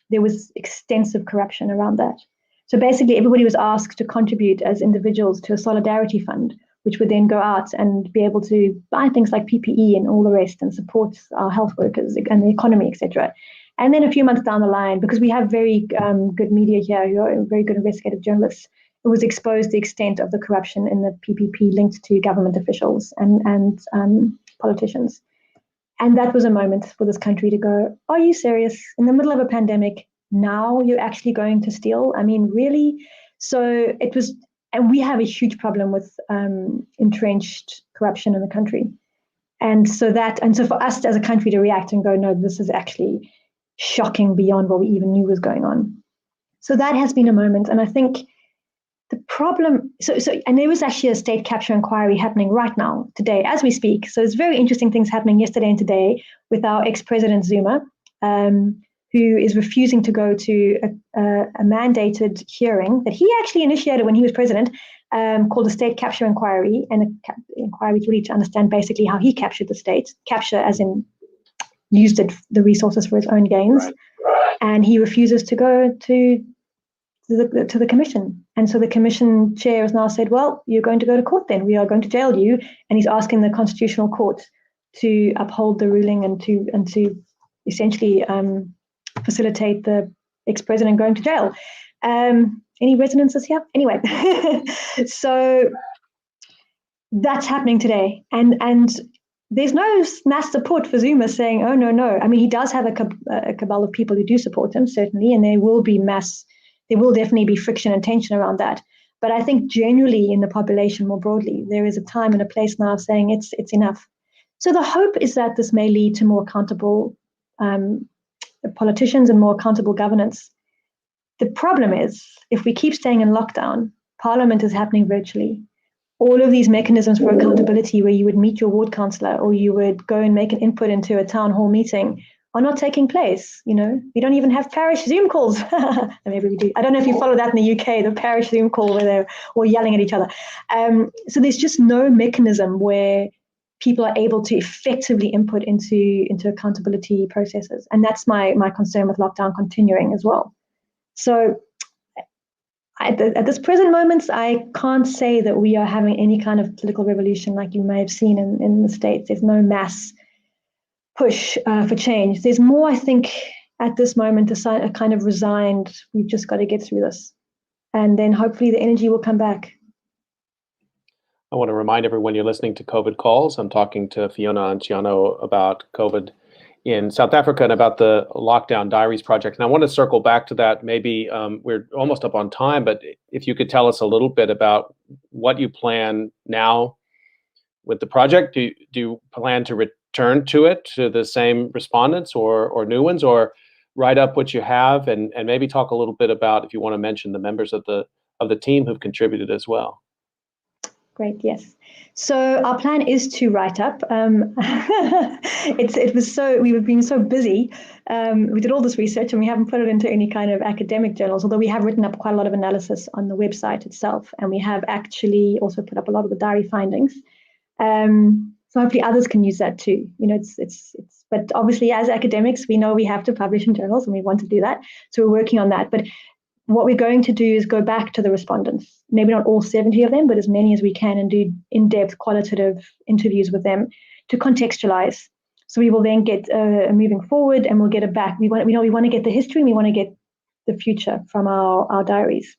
there was extensive corruption around that. So basically, everybody was asked to contribute as individuals to a solidarity fund, which would then go out and be able to buy things like PPE and all the rest and support our health workers and the economy, etc. And then a few months down the line, because we have very good media here who are very good investigative journalists, it was exposed the extent of the corruption in the PPP linked to government officials and politicians. And that was a moment for this country to go, are you serious? In the middle of a pandemic, now you're actually going to steal? I mean, really? So it was, and we have a huge problem with entrenched corruption in the country. And so for us as a country to react and go, no, this is actually shocking beyond what we even knew was going on. So that has been a moment. And I think the problem, and there was actually a state capture inquiry happening right now, today, as we speak. So it's very interesting things happening yesterday and today with our ex-president Zuma, who is refusing to go to a mandated hearing that he actually initiated when he was president, called the state capture inquiry. And the inquiry is really to understand basically how he captured the state, capture as in used the resources for his own gains. Right. And he refuses to go to the commission. And so the commission chair has now said, well, you're going to go to court then. We are going to jail you. And he's asking the constitutional court to uphold the ruling and to essentially facilitate the ex-president going to jail. Any resonances here? Anyway, so that's happening today. And there's no mass support for Zuma saying, oh, no. I mean, he does have a cabal of people who do support him, certainly, and there will definitely be friction and tension around that. But I think generally in the population more broadly, there is a time and a place now of saying it's enough. So the hope is that this may lead to more accountable politicians and more accountable governance. The problem is, if we keep staying in lockdown, Parliament is happening virtually. All of these mechanisms for accountability where you would meet your ward councillor or you would go and make an input into a town hall meeting are not taking place. We don't even have parish Zoom calls. Maybe we do. I don't know if you follow that in the UK, the parish Zoom call where they're all yelling at each other. So there's just no mechanism where people are able to effectively input into accountability processes. And that's my concern with lockdown continuing as well. So at this present moment, I can't say that we are having any kind of political revolution like you may have seen in the States. There's no mass push for change. There's more, I think, at this moment, a kind of resigned, we've just got to get through this. And then hopefully the energy will come back. I want to remind everyone you're listening to COVID Calls. I'm talking to Fiona Anciano about COVID in South Africa and about the Lockdown Diaries project. And I want to circle back to that. Maybe we're almost up on time, but if you could tell us a little bit about what you plan now with the project. Do you plan to return to it, to the same respondents or new ones, or write up what you have and maybe talk a little bit about, if you want to mention, the members of the team who've contributed as well? Great, yes. So our plan is to write up. We've been so busy. We did all this research and we haven't put it into any kind of academic journals, although we have written up quite a lot of analysis on the website itself. And we have actually also put up a lot of the diary findings. So hopefully others can use that too. But obviously as academics, we know we have to publish in journals and we want to do that. So we're working on that. But what we're going to do is go back to the respondents, maybe not all 70 of them, but as many as we can, and do in-depth qualitative interviews with them to contextualize. So we will then get moving forward and we'll get it back. We want to get the history and we want to get the future from our diaries.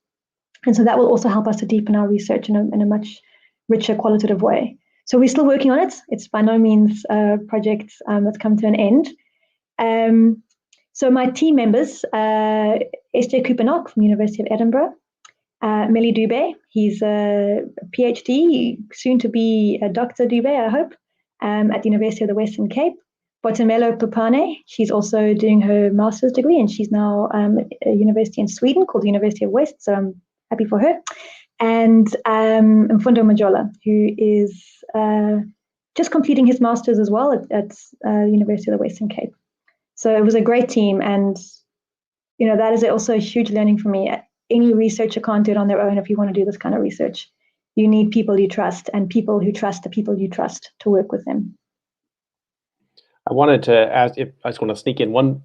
And so that will also help us to deepen our research in a much richer qualitative way. So we're still working on it. It's by no means a project that's come to an end. So my team members, SJ Kupanok from University of Edinburgh, Meli Dube, he's a PhD, soon to be a Dr. Dube, I hope, at the University of the Western Cape. Botemelo Pupane, she's also doing her master's degree and she's now at a university in Sweden called the University of West, so I'm happy for her. And Mfundo Majola, who is just completing his master's as well at University of the Western Cape. So it was a great team, and that is also a huge learning for me. Any researcher can't do it on their own if you want to do this kind of research. You need people you trust, and people who trust the people you trust to work with them. I wanted to ask if I just want to sneak in one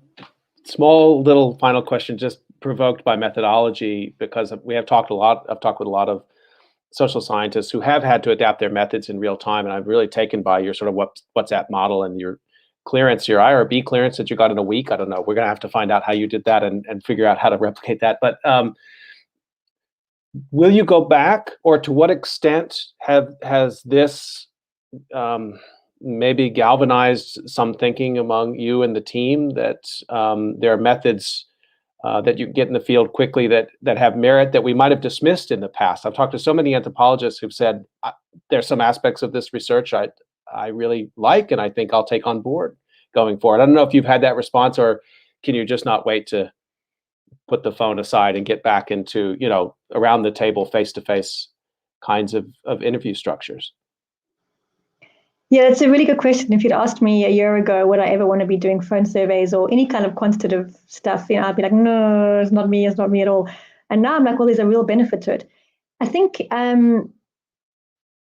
small little final question, just provoked by methodology, because we have talked a lot. I've talked with a lot of social scientists who have had to adapt their methods in real time, and I'm really taken by your sort of WhatsApp model and your clearance, your IRB clearance that you got in a week. I don't know. We're going to have to find out how you did that and figure out how to replicate that. But will you go back, or to what extent has this maybe galvanized some thinking among you and the team that there are methods that you can get in the field quickly that have merit that we might have dismissed in the past? I've talked to so many anthropologists who've said there's some aspects of this research I really like, and I think I'll take on board going forward. I don't know if you've had that response, or can you just not wait to put the phone aside and get back into, around the table, face-to-face kinds of interview structures? Yeah, it's a really good question. If you'd asked me a year ago, would I ever want to be doing phone surveys or any kind of quantitative stuff, I'd be like, no, it's not me at all. And now I'm like, well, there's a real benefit to it. I think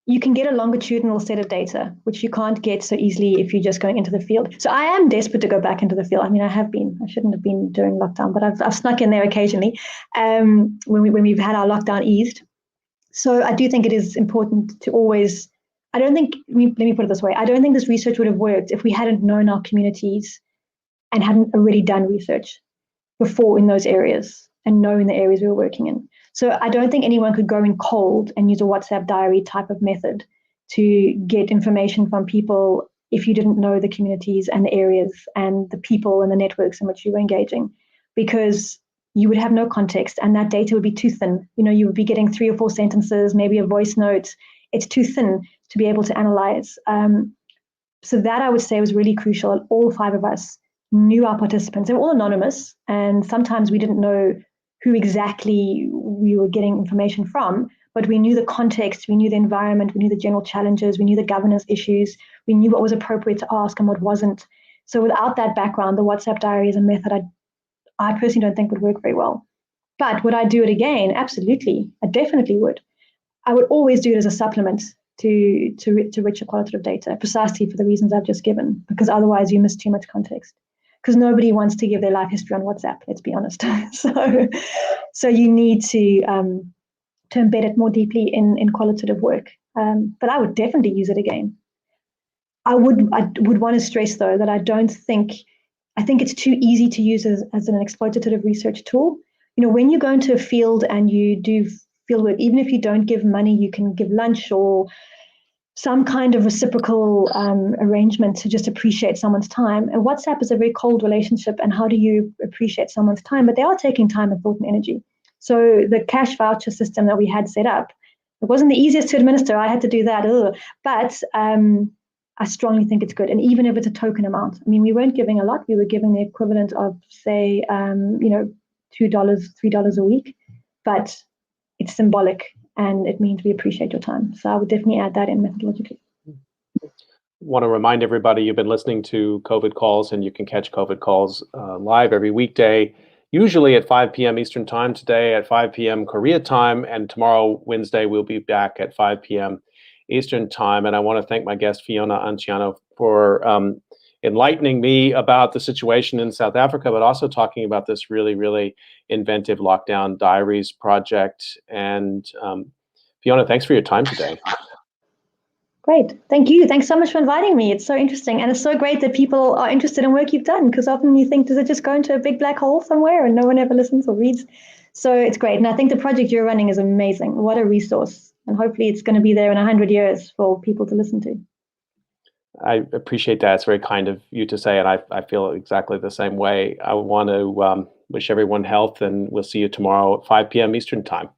you can get a longitudinal set of data, which you can't get so easily if you're just going into the field. So I am desperate to go back into the field. I mean, I have been. I shouldn't have been during lockdown, but I've snuck in there occasionally when we've had our lockdown eased. So I do think it is important to always. Let me put it this way. I don't think this research would have worked if we hadn't known our communities and hadn't already done research before in those areas and knowing the areas we were working in. So I don't think anyone could go in cold and use a WhatsApp diary type of method to get information from people if you didn't know the communities and the areas and the people and the networks in which you were engaging, because you would have no context and that data would be too thin. You would be getting 3 or 4 sentences, maybe a voice note. It's too thin to be able to analyze. So that I would say was really crucial. All 5 of us knew our participants. They were all anonymous, and sometimes we didn't know who exactly we were getting information from, but we knew the context, we knew the environment, we knew the general challenges, we knew the governance issues, we knew what was appropriate to ask and what wasn't. So without that background, the WhatsApp diary is a method I personally don't think would work very well. But would I do it again? Absolutely. I definitely would. I would always do it as a supplement to richer qualitative data, precisely for the reasons I've just given, because otherwise you miss too much context. Because nobody wants to give their life history on WhatsApp, let's be honest. So you need to embed it more deeply in qualitative work. But I would definitely use it again. I would want to stress, though, that I think it's too easy to use as an exploitative research tool. When you go into a field and you do field work, even if you don't give money, you can give lunch or some kind of reciprocal arrangement to just appreciate someone's time. And WhatsApp is a very cold relationship, and how do you appreciate someone's time? But they are taking time and thought and energy. So the cash voucher system that we had set up, it wasn't the easiest to administer. I had to do that. But I strongly think it's good. And even if it's a token amount, I mean, we weren't giving a lot. We were giving the equivalent of, say, $2, $3 a week. But it's symbolic. and it means we appreciate your time. So I would definitely add that in methodologically. Want to remind everybody you've been listening to COVID Calls, and you can catch COVID Calls live every weekday, usually at 5 p.m. Eastern Time, today at 5 p.m. Korea time, and tomorrow, Wednesday, we'll be back at 5 p.m. Eastern Time. And I want to thank my guest, Fiona Anciano, for enlightening me about the situation in South Africa, but also talking about this really, really inventive Lockdown Diaries project. And Fiona, thanks for your time today. Great. Thank you. Thanks so much for inviting me. It's so interesting. And it's so great that people are interested in work you've done, because often you think, does it just go into a big black hole somewhere and no one ever listens or reads? So it's great. And I think the project you're running is amazing. What a resource. And hopefully it's going to be there in 100 years for people to listen to. I appreciate that. It's very kind of you to say, and I feel exactly the same way. I want to wish everyone health, and we'll see you tomorrow at 5 p.m. Eastern Time.